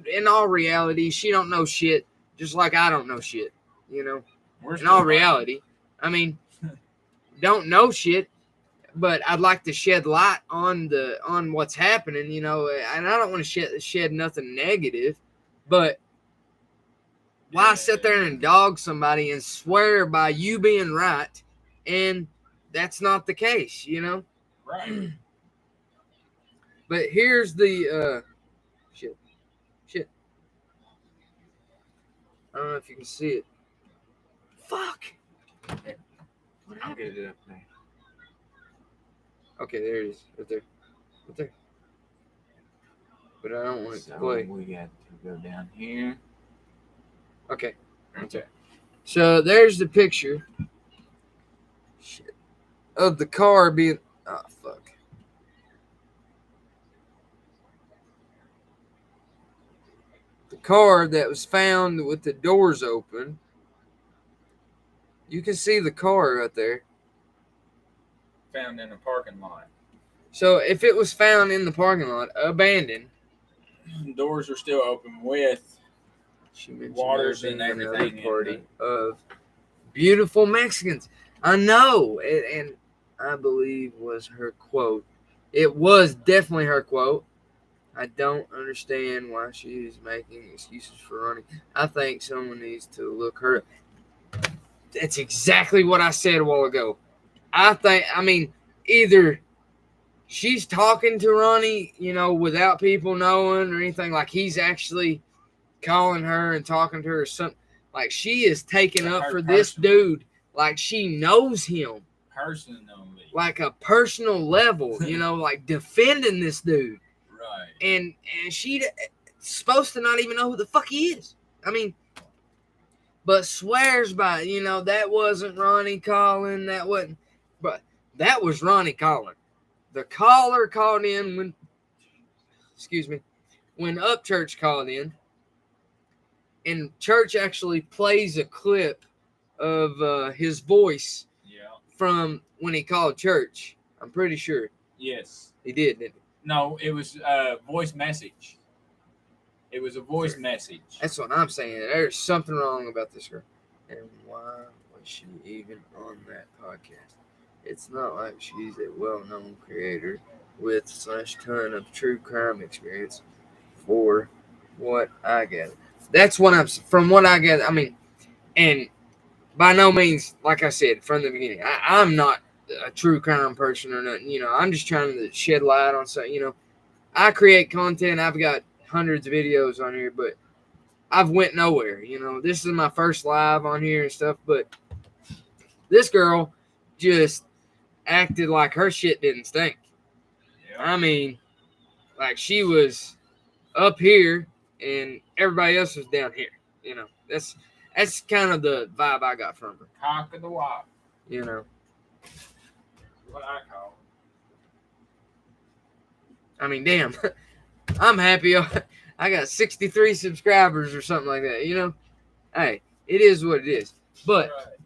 in all reality, she don't know shit, just like I don't know shit, In all reality, I mean, don't know shit, but I'd like to shed light on what's happening, and I don't want to shed nothing negative, but why sit there and dog somebody and swear by you being right, and that's not the case, Right. But here's the shit. I don't know if you can see it. Fuck. What I'll happened? get it up there. Okay, there it is. Right there. But I don't want it to So play. we got to go down here. Okay. So there's the picture. Shit. Of the car being. Oh, fuck. The car that was found with the doors open. You can see the car right there. Found in a parking lot. So if it was found in the parking lot, abandoned. Doors are still open with She mentioned waters and another everything. party of beautiful Mexicans. I know, and I believe was her quote. It was definitely her quote. I don't understand why she's making excuses for running. I think someone needs to look her up. That's exactly what I said a while ago. I mean, either she's talking to Ronnie, without people knowing or anything, like he's actually calling her and talking to her or something. Like she is taking up for this dude like she knows him. Personally. Like a personal level, like defending this dude. Right. And she's supposed to not even know who the fuck he is. I mean, but swears by, that wasn't Ronnie calling, that wasn't, but that was Ronnie calling. The caller called in when Upchurch called in, and Church actually plays a clip of his voice from when he called Church. I'm pretty sure. Yes. He did, didn't he? No, it was a voice message. It was a voice message. That's what I'm saying. There's something wrong about this girl. And why was she even on that podcast? It's not like she's a well-known creator with /ton of true crime experience for what I gather. That's what from what I gather. I mean, and by no means, like I said from the beginning, I'm not a true crime person or nothing. I'm just trying to shed light on something. I create content. I've got hundreds of videos on here, but I've went nowhere. This is my first live on here and stuff, but this girl just acted like her shit didn't stink. Yeah. I mean, like she was up here and everybody else was down here. That's kind of the vibe I got from her. Cock of the walk. What I call. I mean, damn. I'm happy. I got 63 subscribers or something like that. Hey, it is what it is. But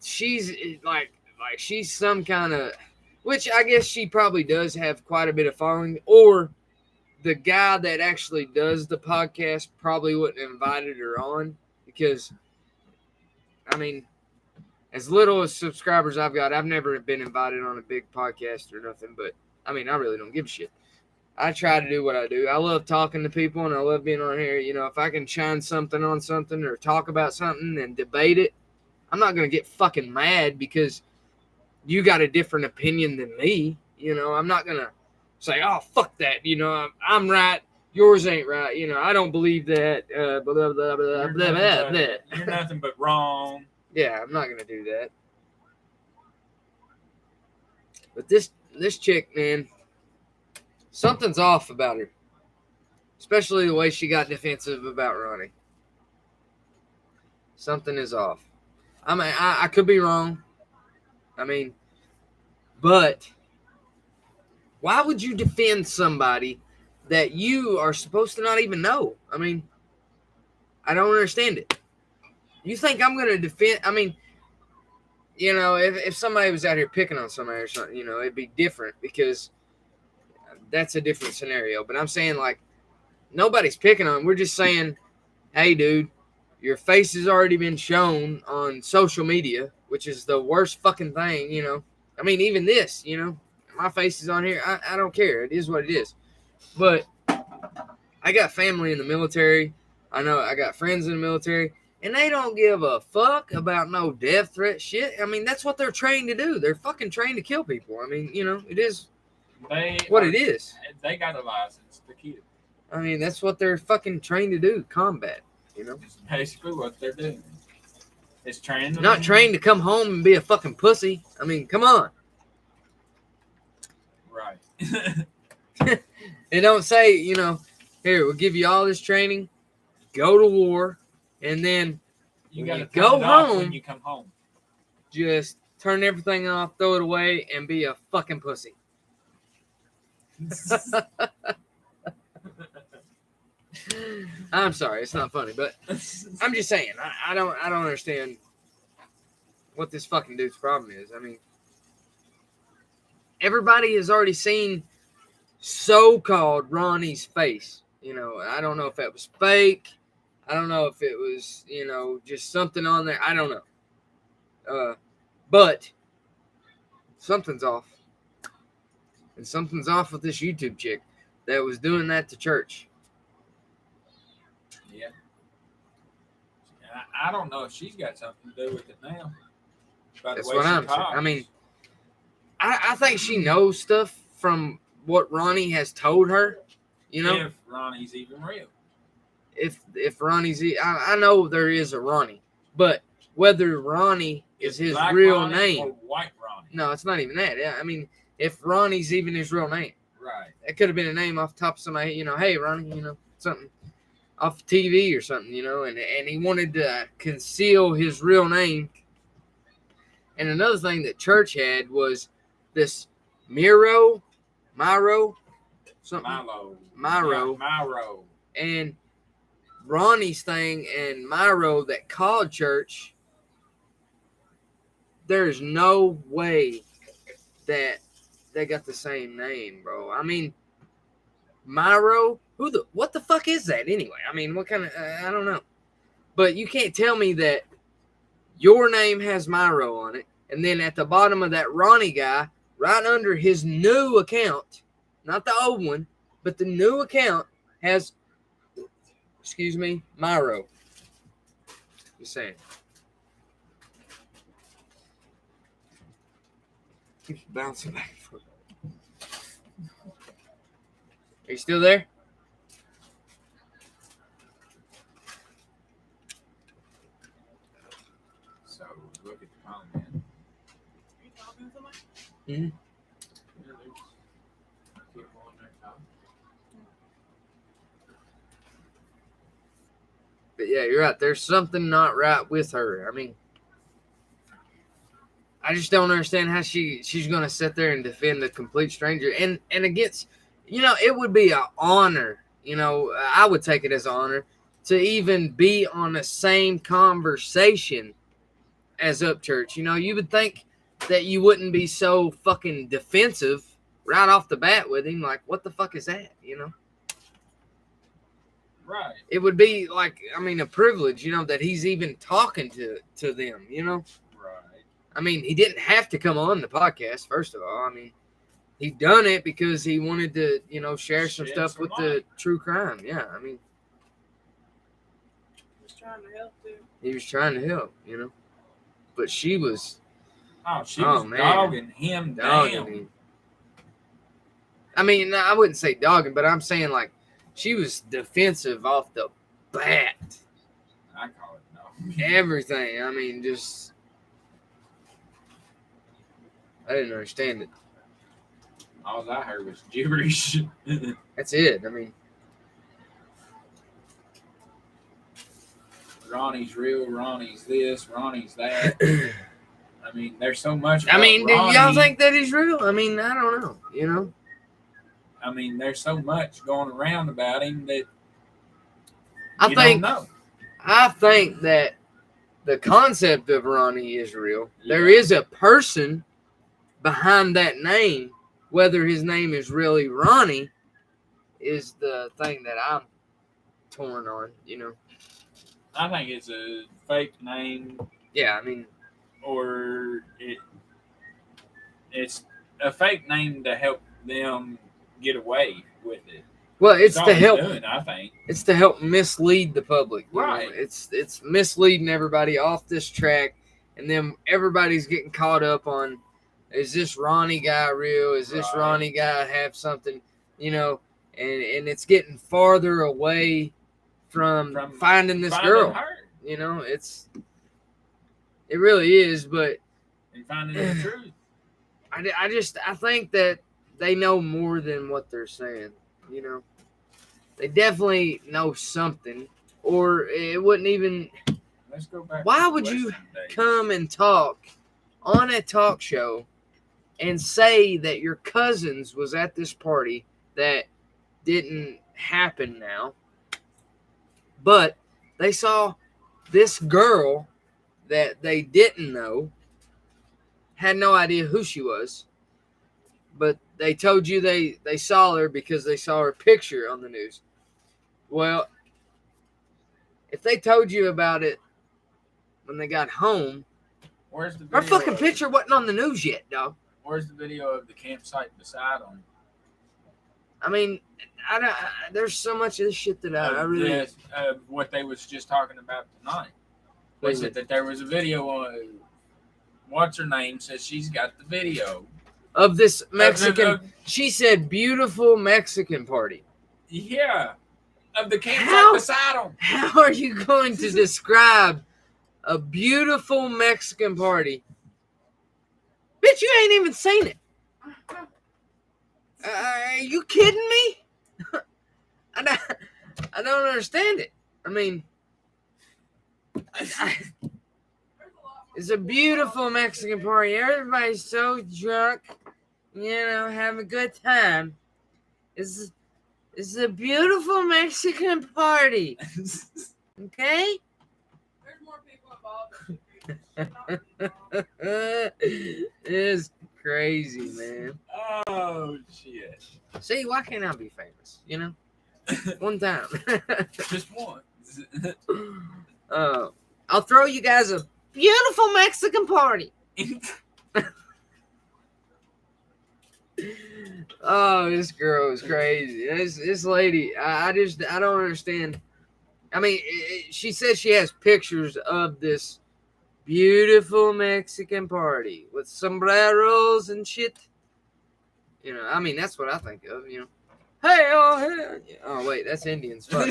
she's like she's some kind of, which I guess she probably does have quite a bit of following, or the guy that actually does the podcast probably wouldn't have invited her on because, I mean, as little as subscribers I've got, I've never been invited on a big podcast or nothing. But I mean, I really don't give a shit. I try to do what I do. I love talking to people, and I love being on here. You know, if I can shine something on something or talk about something and debate it, I'm not going to get fucking mad because you got a different opinion than me. You know, I'm not going to say, oh, fuck that. You know, I'm right. Yours ain't right. You know, I don't believe that. Blah, blah, blah, blah, blah, blah, blah. You're nothing but wrong. Yeah, I'm not going to do that. But this chick, man, something's off about her. Especially the way she got defensive about Ronnie. Something is off. I mean, I could be wrong. I mean, but why would you defend somebody that you are supposed to not even know? I mean, I don't understand it. You think I'm going to defend? I mean, you know, if somebody was out here picking on somebody or something, you know, it'd be different because that's a different scenario. But I'm saying, like, nobody's picking on. We're just saying, hey, dude, your face has already been shown on social media, which is the worst fucking thing, you know. I mean, even this, you know, my face is on here. I don't care. It is what it is. But I got family in the military. I know I got friends in the military, and they don't give a fuck about no death threat shit. I mean, that's what they're trained to do. They're fucking trained to kill people. I mean, you know, it is what it is. They got a license to kill. I mean, that's what they're fucking trained to do, combat, you know? It's basically what they're doing. It's trained. Not trained to come home and be a fucking pussy. I mean, come on. Right. They don't say, you know, here, we'll give you all this training, go to war, and then you when got you to go home, when you come home, just turn everything off, throw it away, and be a fucking pussy. I'm sorry, it's not funny, but I'm just saying, I don't understand what this fucking dude's problem is. I mean, everybody has already seen so-called Ronnie's face. You know, I don't know if that was fake. I don't know if it was, you know, just something on there. I don't know. But something's off. And something's off with this YouTube chick that was doing that to church. Yeah. I don't know if she's got something to do with it now. That's what I'm saying. I mean, I think she knows stuff from what Ronnie has told her. You know, if Ronnie's even real. If Ronnie's, I know there is a Ronnie, but whether Ronnie is his Black real Ronnie name, or White Ronnie. No, it's not even that. Yeah, I mean, if Ronnie's even his real name, right? It could have been a name off the top of somebody. You know, hey Ronnie, you know, something off TV or something. You know, and he wanted to conceal his real name. And another thing that church had was this Miro, something. Miro. And Ronnie's thing and Miro that called church, there's no way that they got the same name, bro. I mean, Miro, what the fuck is that anyway? I mean, what kind of, I don't know. But you can't tell me that your name has Miro on it, and then at the bottom of that Ronnie guy, right under his new account, not the old one, but the new account has, Miro. Just saying. Keeps bouncing back and forth. Are you still there? So look at the comment. Are you talking to somebody? Mm-hmm. But yeah, you're right. There's something not right with her. I mean, I just don't understand how she's going to sit there and defend a complete stranger. And against, you know, it would be an honor. You know, I would take it as an honor to even be on the same conversation as Upchurch. You know, you would think that you wouldn't be so fucking defensive right off the bat with him. Like, what the fuck is that, you know? Right. It would be like, I mean, a privilege, you know, that he's even talking to them, you know? Right. I mean, he didn't have to come on the podcast, first of all. I mean, he done it because he wanted to, you know, share some stuff with the true crime. Yeah, I mean. He was trying to help, too. He was trying to help, you know. But she was. Oh, she was dogging him down. Him. I mean, I wouldn't say dogging, but I'm saying, like, she was defensive off the bat. I call it no. Everything. I mean, just. I didn't understand it. All I heard was gibberish. That's it. I mean. Ronnie's real, Ronnie's this, Ronnie's that. I mean, there's so much. I mean, do Ronnie. y'all think that he's real? I mean, I don't know, you know? I mean, there's so much going around about him that I think don't know. I think that the concept of Ronnie is real. Yeah. There is a person behind that name. Whether his name is really Ronnie is the thing that I'm torn on, you know? I think it's a fake name. Yeah, I mean, or it's a fake name to help them get away with it. well, it's That's to all he's help. doing, I think. It's to help mislead the public. You Right. know? It's misleading everybody off this track, and then everybody's getting caught up on, is this Ronnie guy real? Is this Right. Ronnie guy have something? You know, and it's getting farther away from finding this girl. Her You know, it really is, but and finding the truth. I think that they know more than what they're saying. You know, they definitely know something, or it wouldn't even. Let's go back. Why to would you Western days. come and talk on a talk show and say that your cousins was at this party that didn't happen now, but they saw this girl that they didn't know, had no idea who she was, but they told you they saw her because they saw her picture on the news. Well, if they told you about it when they got home, Where's the her video fucking of- picture wasn't on the news yet, dog. Where's the video of the campsite beside them? I mean, there's so much of this shit that I really. Yes, what they was just talking about tonight. They said that there was a video on. What's her name says she's got the video Of this Mexican. Of She said beautiful Mexican party. yeah, of the campsite How? beside them. How are you going to describe a beautiful Mexican party? Bitch, you ain't even seen it. Are you kidding me? I don't understand it. I mean, it's a beautiful Mexican party. Everybody's so drunk, you know, having a good time. It's a beautiful Mexican party. Okay? There's more people involved. It's crazy, man. Oh shit! See, why can't I be famous? You know, one time. Just one. I'll throw you guys a beautiful Mexican party. Oh, this girl is crazy. This lady, I don't understand. I mean, she says she has pictures of this beautiful Mexican party with sombreros and shit. You know, I mean, that's what I think of, you know. Hey, oh, hey. Oh, wait, that's Indians. Fuck.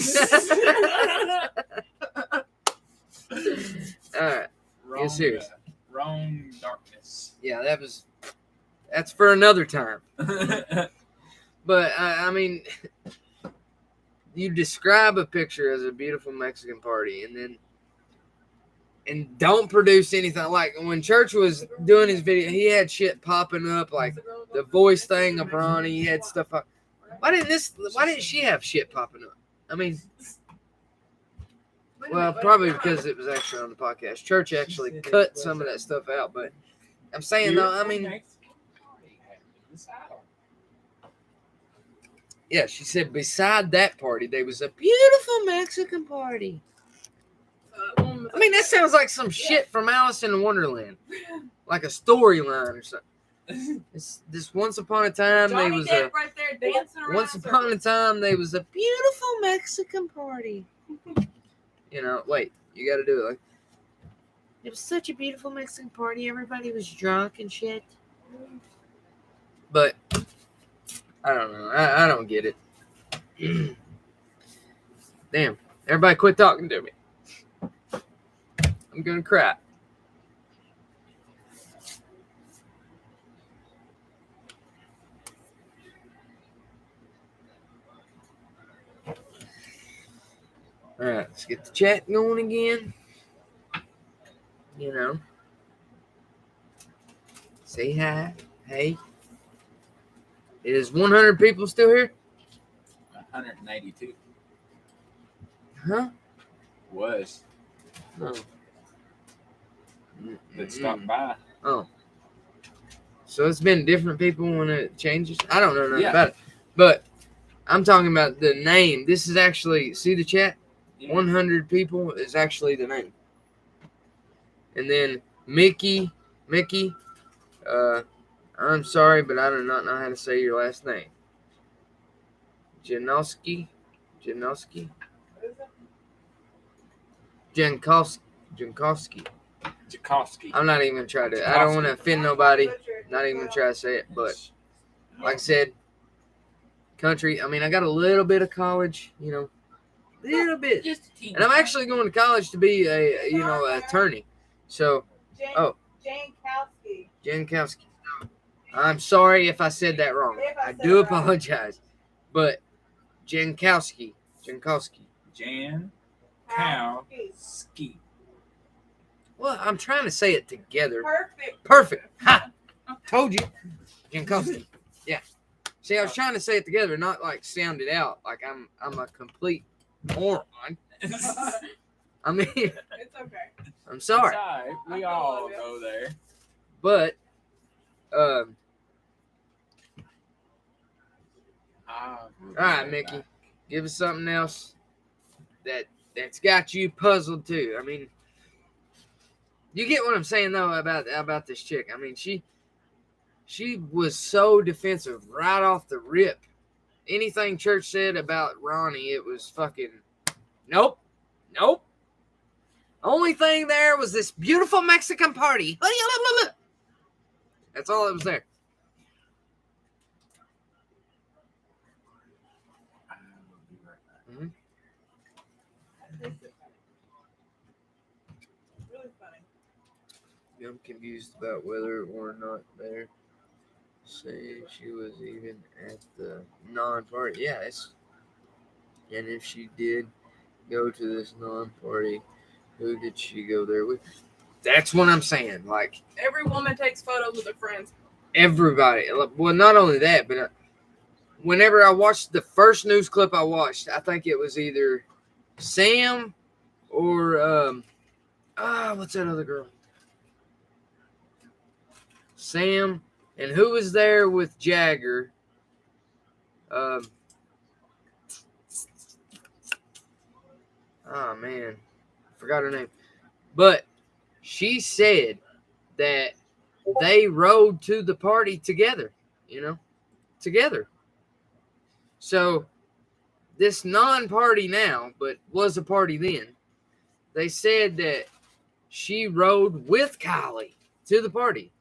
All right. Wrong, serious. Wrong darkness. Yeah, that's for another time. But, I mean, you describe a picture as a beautiful Mexican party and don't produce anything. Like when Church was doing his video, he had shit popping up, like the voice thing of Ronnie. He had stuff up. Why didn't she have shit popping up? I mean, well, probably because it was actually on the podcast. Church actually cut some of that stuff out, but I'm saying though, I mean, yeah, she said beside that party there was a beautiful Mexican party. I mean, that sounds like some shit from Alice in Wonderland. like a storyline or something. It's this once upon a time Johnny there was Depp a right there dancing around. once upon a time there was a beautiful Mexican party. You know, wait, you got to do it. Like, it was such a beautiful Mexican party. Everybody was drunk and shit. But I don't know. I don't get it. Damn. Everybody quit talking to me. I'm going to cry. All right, let's get the chat going again. You know. Say hi. Hey. Is 100 people still here? 182 Huh? was Oh. that stopped by. Oh. So it's been different people when it changes? I don't know nothing Yeah. about it. But I'm talking about the name. This is actually, see the chat? Yeah. 100 people is actually the name. And then Mickey, I'm sorry, but I do not know how to say your last name. Jankowski. I'm not even trying to. I don't want to offend nobody. Not even gonna try to say it, but like I said, country. I mean, I got a little bit of college, you know, little bit, and I'm actually going to college to be a, you know, an attorney. So, Jankowski. I'm sorry if I said that wrong. I do apologize, but Jankowski. Jan Kowski. Well, I'm trying to say it together. Perfect. Ha! Told you. Jankowski. Yeah. See, I was trying to say it together, not like sound it out like I'm a complete moron. I mean, It's okay. I'm sorry. It's all right. We all go there. But all right, Mickey, give us something else that's got you puzzled too. I mean, you get what I'm saying though about this chick. I mean, she was so defensive right off the rip. Anything church said about Ronnie, it was fucking nope. Only thing there was this beautiful Mexican party. That's all that was there. Mm-hmm. Really funny. I'm confused about whether or not they're saying she was even at the non-party. Yeah, and if she did go to this non-party, who did she go there with? That's what I'm saying. Like, Every woman takes photos with her friends. everybody. Well, not only that, but whenever I watched the first news clip I watched, I think it was either Sam or what's that other girl? Sam, and who was there with Jagger? Oh man, forgot her name. But she said that they rode to the party together, you know, together. So this non-party now, but was a party then. They said that she rode with Kylie to the party.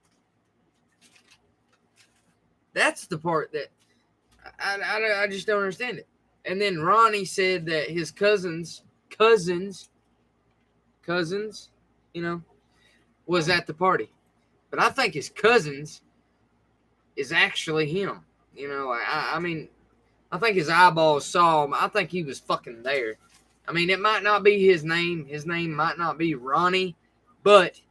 That's the part that I just don't understand it. And then Ronnie said that his cousins, you know, was at the party. But I think his cousins is actually him. You know, I mean, I think his eyeballs saw him. I think he was fucking there. I mean, it might not be his name. His name might not be Ronnie, but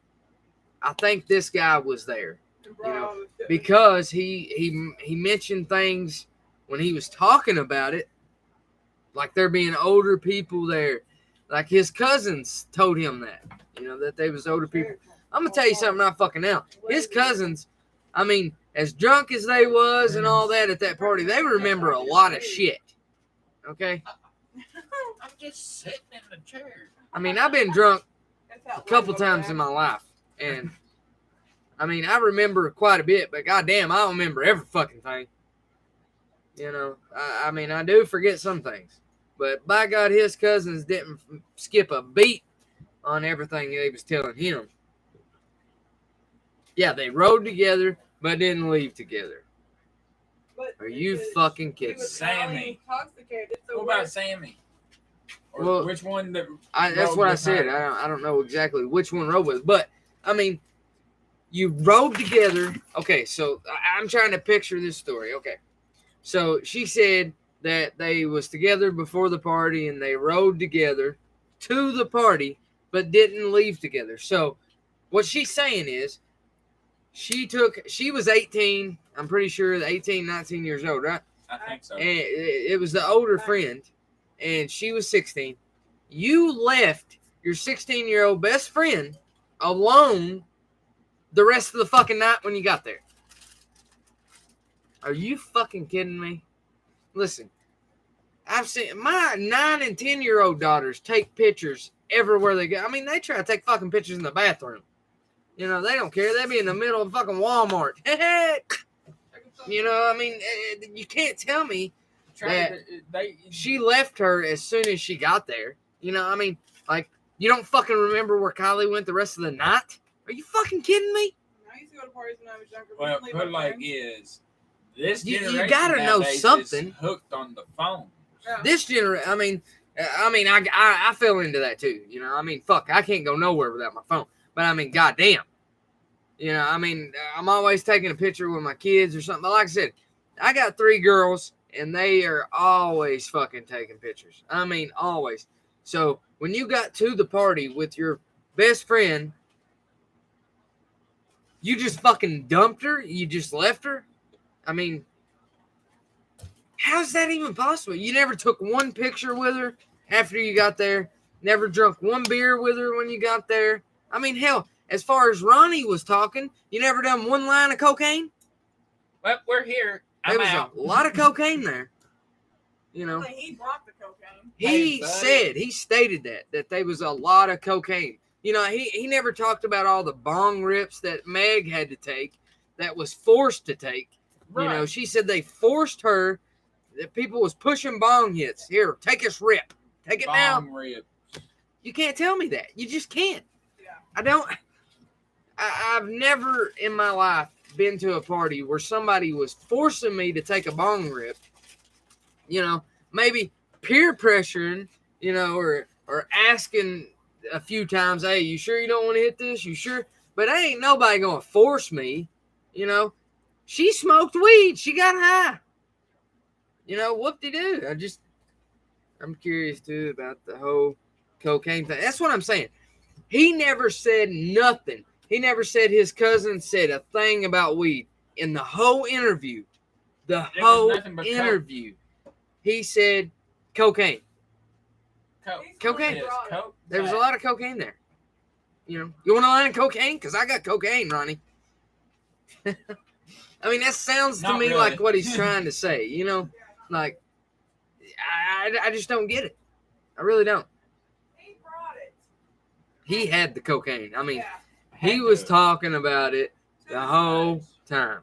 I think this guy was there. You know, because he mentioned things when he was talking about it, like there being older people there. Like his cousins told him that, you know, that they was older people. I'm gonna tell you something right fucking now. His cousins, I mean, as drunk as they was and all that at that party, they remember a lot of shit. Okay? I'm just sitting in the chair. I mean, I've been drunk a couple times in my life, and I mean, I remember quite a bit, but goddamn, I don't remember every fucking thing. You know, I mean, I do forget some things. But by God, his cousins didn't skip a beat on everything they was telling him. Yeah, they rode together, but didn't leave together. But Are you fucking he kidding? was Sammy. intoxicated. So What about Sammy? Or Well, which one that that's rode what I with said. her? I don't know exactly which one rode with, but I mean, you rode together. Okay, so I'm trying to picture this story. Okay, so she said that they was together before the party and they rode together to the party, but didn't leave together. So what she's saying is she was 18. I'm pretty sure 18, 19 years old, right? I think so. And it was the older friend, and she was 16. You left your 16-year-old best friend alone the rest of the fucking night when you got there. Are you fucking kidding me? Listen, I've seen my 9 and 10-year-old daughters take pictures everywhere they go. I mean, they try to take fucking pictures in the bathroom. You know, they don't care. They be in the middle of fucking Walmart. You know, I mean, you can't tell me that she left her as soon as she got there. You know, I mean, like, you don't fucking remember where Kylie went the rest of the night? Are you fucking kidding me? I used to go to parties when I was younger. Well, put like is this generation you gotta know nowadays something. Is hooked on the phone. Yeah. This generation, I fell into that too. You know, I mean, fuck, I can't go nowhere without my phone. But I mean, goddamn. You know, I mean, I'm always taking a picture with my kids or something. But like I said, I got 3 girls, and they are always fucking taking pictures. I mean, always. So when you got to the party with your best friend, you just fucking dumped her? You just left her? I mean, how's that even possible? You never took one picture with her after you got there? Never drunk one beer with her when you got there? I mean, hell, as far as Ronnie was talking, you never done one line of cocaine? Well, we're here. There was a lot of cocaine there. You know, He brought the cocaine. he stated that there was a lot of cocaine. You know, he never talked about all the bong rips that Meg had to take, that was forced to take. Right. You know, she said they forced her, that people was pushing bong hits. Here, take this rip. Take it now. Bong rip. You can't tell me that. You just can't. Yeah. I've never in my life been to a party where somebody was forcing me to take a bong rip. You know, maybe peer pressuring, you know, or asking a few times, hey, you sure you don't want to hit this? You sure? But ain't nobody going to force me, you know. She smoked weed. She got high. You know, whoop-de-doo. I'm curious, too, about the whole cocaine thing. That's what I'm saying. He never said nothing. He never said his cousin said a thing about weed in the whole interview. The whole interview. He said cocaine. Cocaine. There was a lot of cocaine there. You know, you want a line of cocaine? Because I got cocaine, Ronnie. I mean, that sounds to me like what he's trying to say. You know, like, I just don't get it. I really don't. He brought it. He had the cocaine. I mean, he was talking about it the whole time.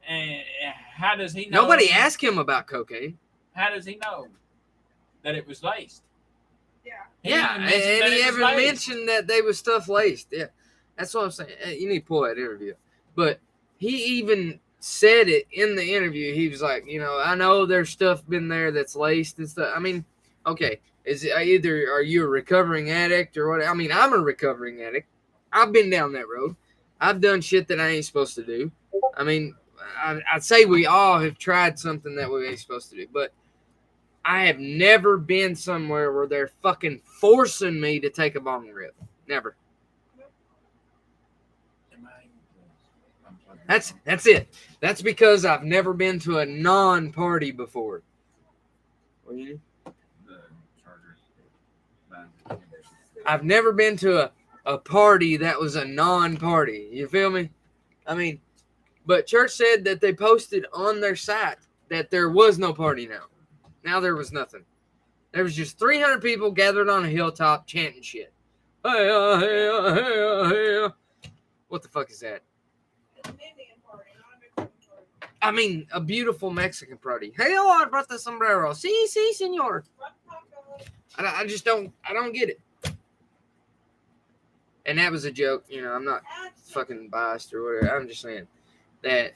And how does he know? Nobody asked him about cocaine. How does he know that it was laced? Yeah, and he ever mentioned that they was stuff laced. Yeah, that's what I'm saying. You need to pull that interview. But he even said it in the interview. He was like, you know, I know there's stuff been there that's laced and stuff. I mean, okay, is it either are you a recovering addict or what? I mean, I'm a recovering addict. I've been down that road. I've done shit that I ain't supposed to do. I mean, I'd say we all have tried something that we ain't supposed to do, but I have never been somewhere where they're fucking forcing me to take a bong rip. Never. That's it. That's because I've never been to a non-party before. What do you need? I've never been to a party that was a non-party. You feel me? I mean, but church said that they posted on their site that there was no party now. Now there was nothing. There was just 300 people gathered on a hilltop chanting shit. Hey, hey, hey. What the fuck is that? I mean, a beautiful Mexican party. Hey, I brought the sombrero. Sí, señor. I just don't get it. And that was a joke. You know, I'm not fucking biased or whatever. I'm just saying that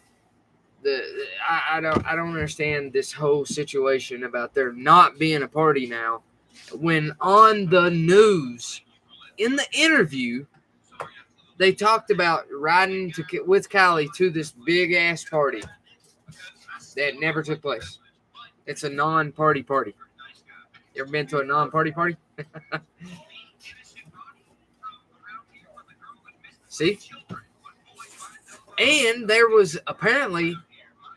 I don't understand this whole situation about there not being a party now, when on the news in the interview they talked about riding with Kylie to this big ass party that never took place. It's a non-party party. You ever been to a non-party party? See? And there was apparently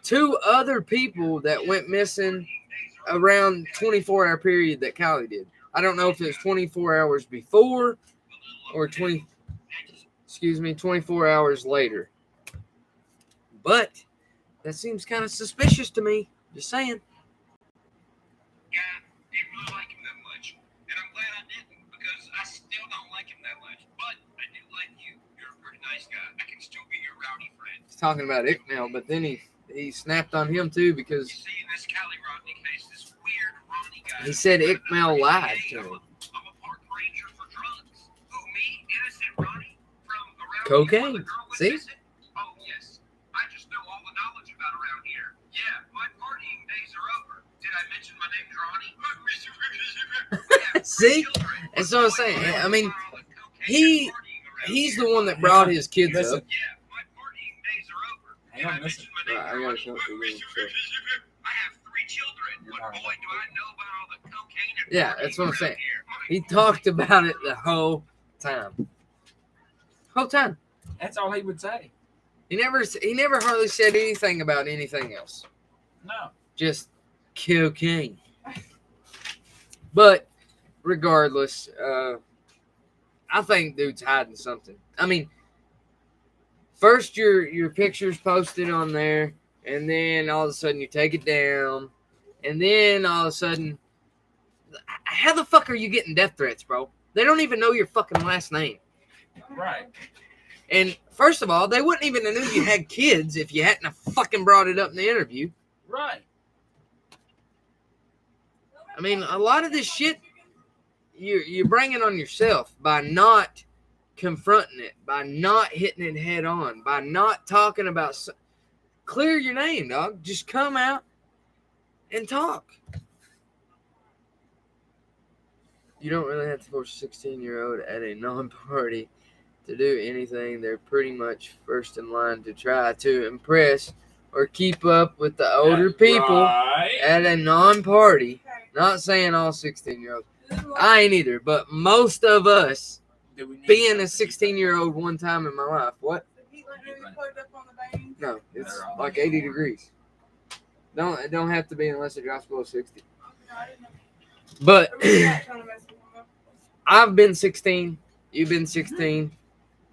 2 other people that went missing around 24-hour period that Kylie did. I don't know if it was 24 hours before or 24 hours later. But that seems kind of suspicious to me. Just saying. Yeah, didn't really like him that much. And I'm glad I didn't, because I still don't like him that much. But I do like you. You're a pretty nice guy. I can still be your rowdy friend. He's talking about Icknell, but then he snapped on him too because You see, in this Cali Rodney case, this weird Ronnie guy. he said Icknell lied to him. I'm a park ranger for drugs. Who, me? Innocent Ronnie? From around Cocaine. here where the girl was See? missing? Oh, yes. I just know all the knowledge about around here. Yeah, my partying days are over. Did I mention my name's Ronnie? I have 3 See? children. That's what I'm saying. I mean, he's the one that brought his kids up. Yeah, my partying days are over. Hang Did on, I mention listen. my name? Right, I gotta show it to you. I have 3 children, but boy, do I know about all the cocaine and Yeah, partying that's what I'm around saying. here. He talked about it the whole time. Whole time. That's all he would say. He never hardly said anything about anything else. No. Just cocaine. But regardless, I think dude's hiding something. I mean, first your picture's posted on there, and then all of a sudden you take it down, and then all of a sudden, how the fuck are you getting death threats, bro? They don't even know your fucking last name. Right. And first of all, they wouldn't even have knew you had kids if you hadn't have fucking brought it up in the interview. Right. I mean, a lot of this shit, you bring it on yourself by not confronting it, by not hitting it head on, by not talking about. Clear your name, dog. Just come out and talk. You don't really have to force a 16-year-old at a non-party to do anything. They're pretty much first in line to try to impress or keep up with the older people Right. at a non-party. Not saying all 16-year-olds. I ain't either, but most of us, Do we need being a something? 16-year-old one time in my life, what? No, it's like 80 degrees. It don't have to be unless it drops below 60. But I've been 16. You've been 16.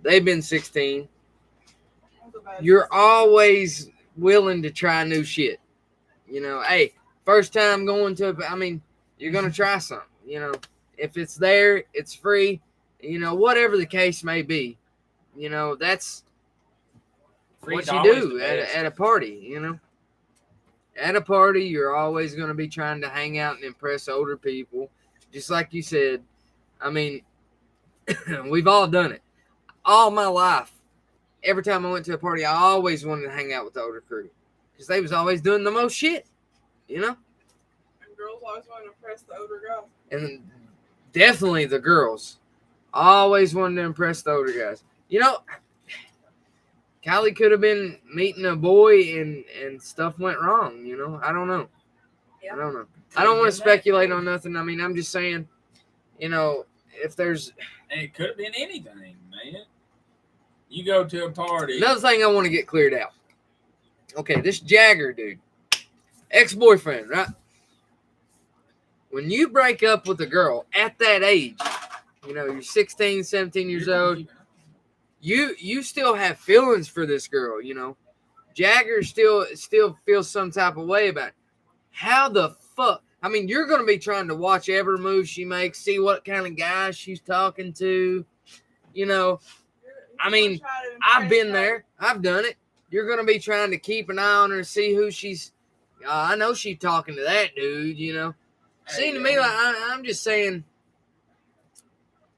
They've been 16. You're always willing to try new shit. You know, hey, first time going to, you're going to try something. You know, if it's there, it's free. You know, whatever the case may be. You know, that's Free's what you always do the best. at a party, you know. At a party, you're always going to be trying to hang out and impress older people. Just like you said, I mean, we've all done it. All my life, every time I went to a party, I always wanted to hang out with the older crew. Because they was always doing the most shit, you know? And girls always want to impress the older guys. And definitely the girls. Always wanted to impress the older guys. You know, Kylie could have been meeting a boy and stuff went wrong, you know? I don't know. Yeah. I don't know. I don't want to speculate on nothing. I mean, I'm just saying, you know, if there's... And it could have been anything, man. You go to a party. Another thing I want to get cleared out. Okay, this Jagger dude, ex-boyfriend, right? When you break up with a girl at that age, you know, you're 16, 17 years old, you still have feelings for this girl, you know. Jagger still feels some type of way about it. How the fuck? I mean, you're going to be trying to watch every move she makes, see what kind of guy she's talking to, you know. I mean, I've been there. I've done it. you're gonna be trying to keep an eye on her, see who she's. I know she's talking to that dude. You know, seemed to me like I'm just saying.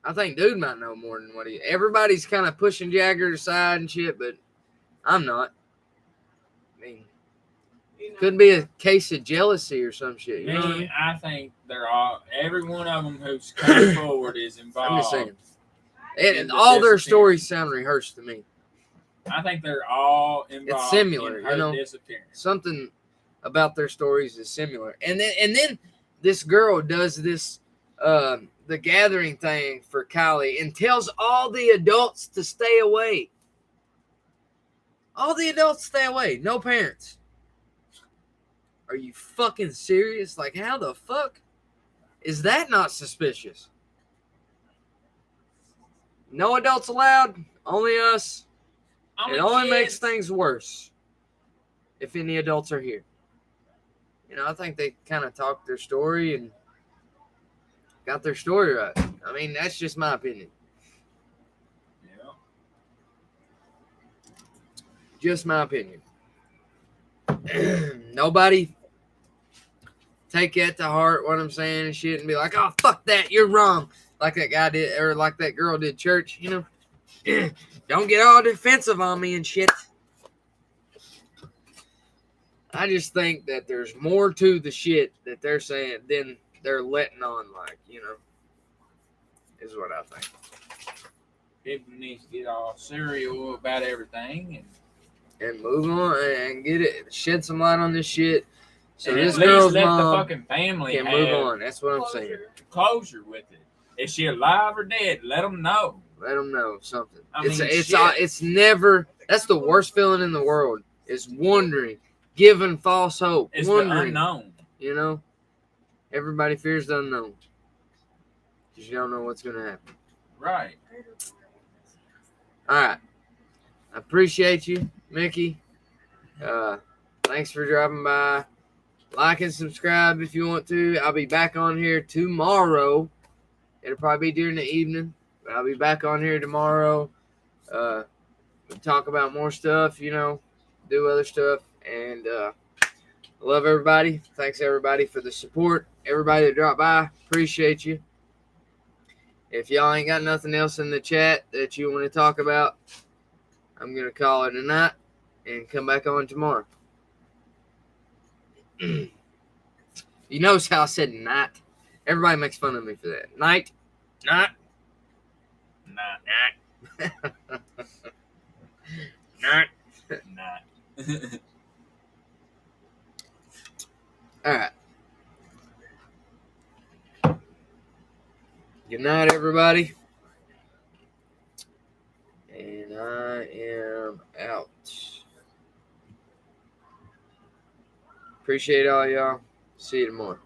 I think dude might know more than what he. Everybody's kind of pushing Jagger aside and shit, but I'm not. I mean, could be a case of jealousy or some shit. You know what I mean? I think they're all. Every one of them who's come forward is involved. I'm just saying. All their stories sound rehearsed to me. I think they're all involved. It's similar, in her you know. disappearance. Something about their stories is similar, and then this girl does this. The gathering thing for Kylie and tells all the adults to stay away. All the adults stay away. No parents. Are you fucking serious? Like, how the fuck is that not suspicious? No adults allowed. Only us. It only makes things worse if any adults are here. You know, I think they kind of talked their story and got their story right. I mean, that's just my opinion. Yeah. Just my opinion. Nobody take that to heart, what I'm saying and shit, and be like, oh, fuck that, you're wrong. Like that guy did, or like that girl did church, you know. Don't get all defensive on me and shit. I just think that there's more to the shit that they're saying than they're letting on, like, you know, is what I think. People need to get all serial about everything and move on and get it, shed some light on this shit. So and this at least girl's let mom the fucking family can have move on. That's what I'm saying. Closure with it. Is she alive or dead? Let them know. Let them know something. I mean, it's never. That's the worst feeling in the world. Is wondering, giving false hope. It's wondering, the unknown. You know, everybody fears the unknown because you don't know what's gonna happen. Right. All right. I appreciate you, Mickey. Thanks for dropping by. Like and subscribe if you want to. I'll be back on here tomorrow. It'll probably be during the evening, but I'll be back on here tomorrow. We'll talk about more stuff, you know, do other stuff. And I love everybody. Thanks, everybody, for the support. Everybody that dropped by, appreciate you. If y'all ain't got nothing else in the chat that you want to talk about, I'm going to call it a night and come back on tomorrow. You notice how I said night? Everybody makes fun of me for that. Night. Night. Night. Night. Night. All right. Good night, everybody. And I am out. Appreciate all y'all. See you tomorrow.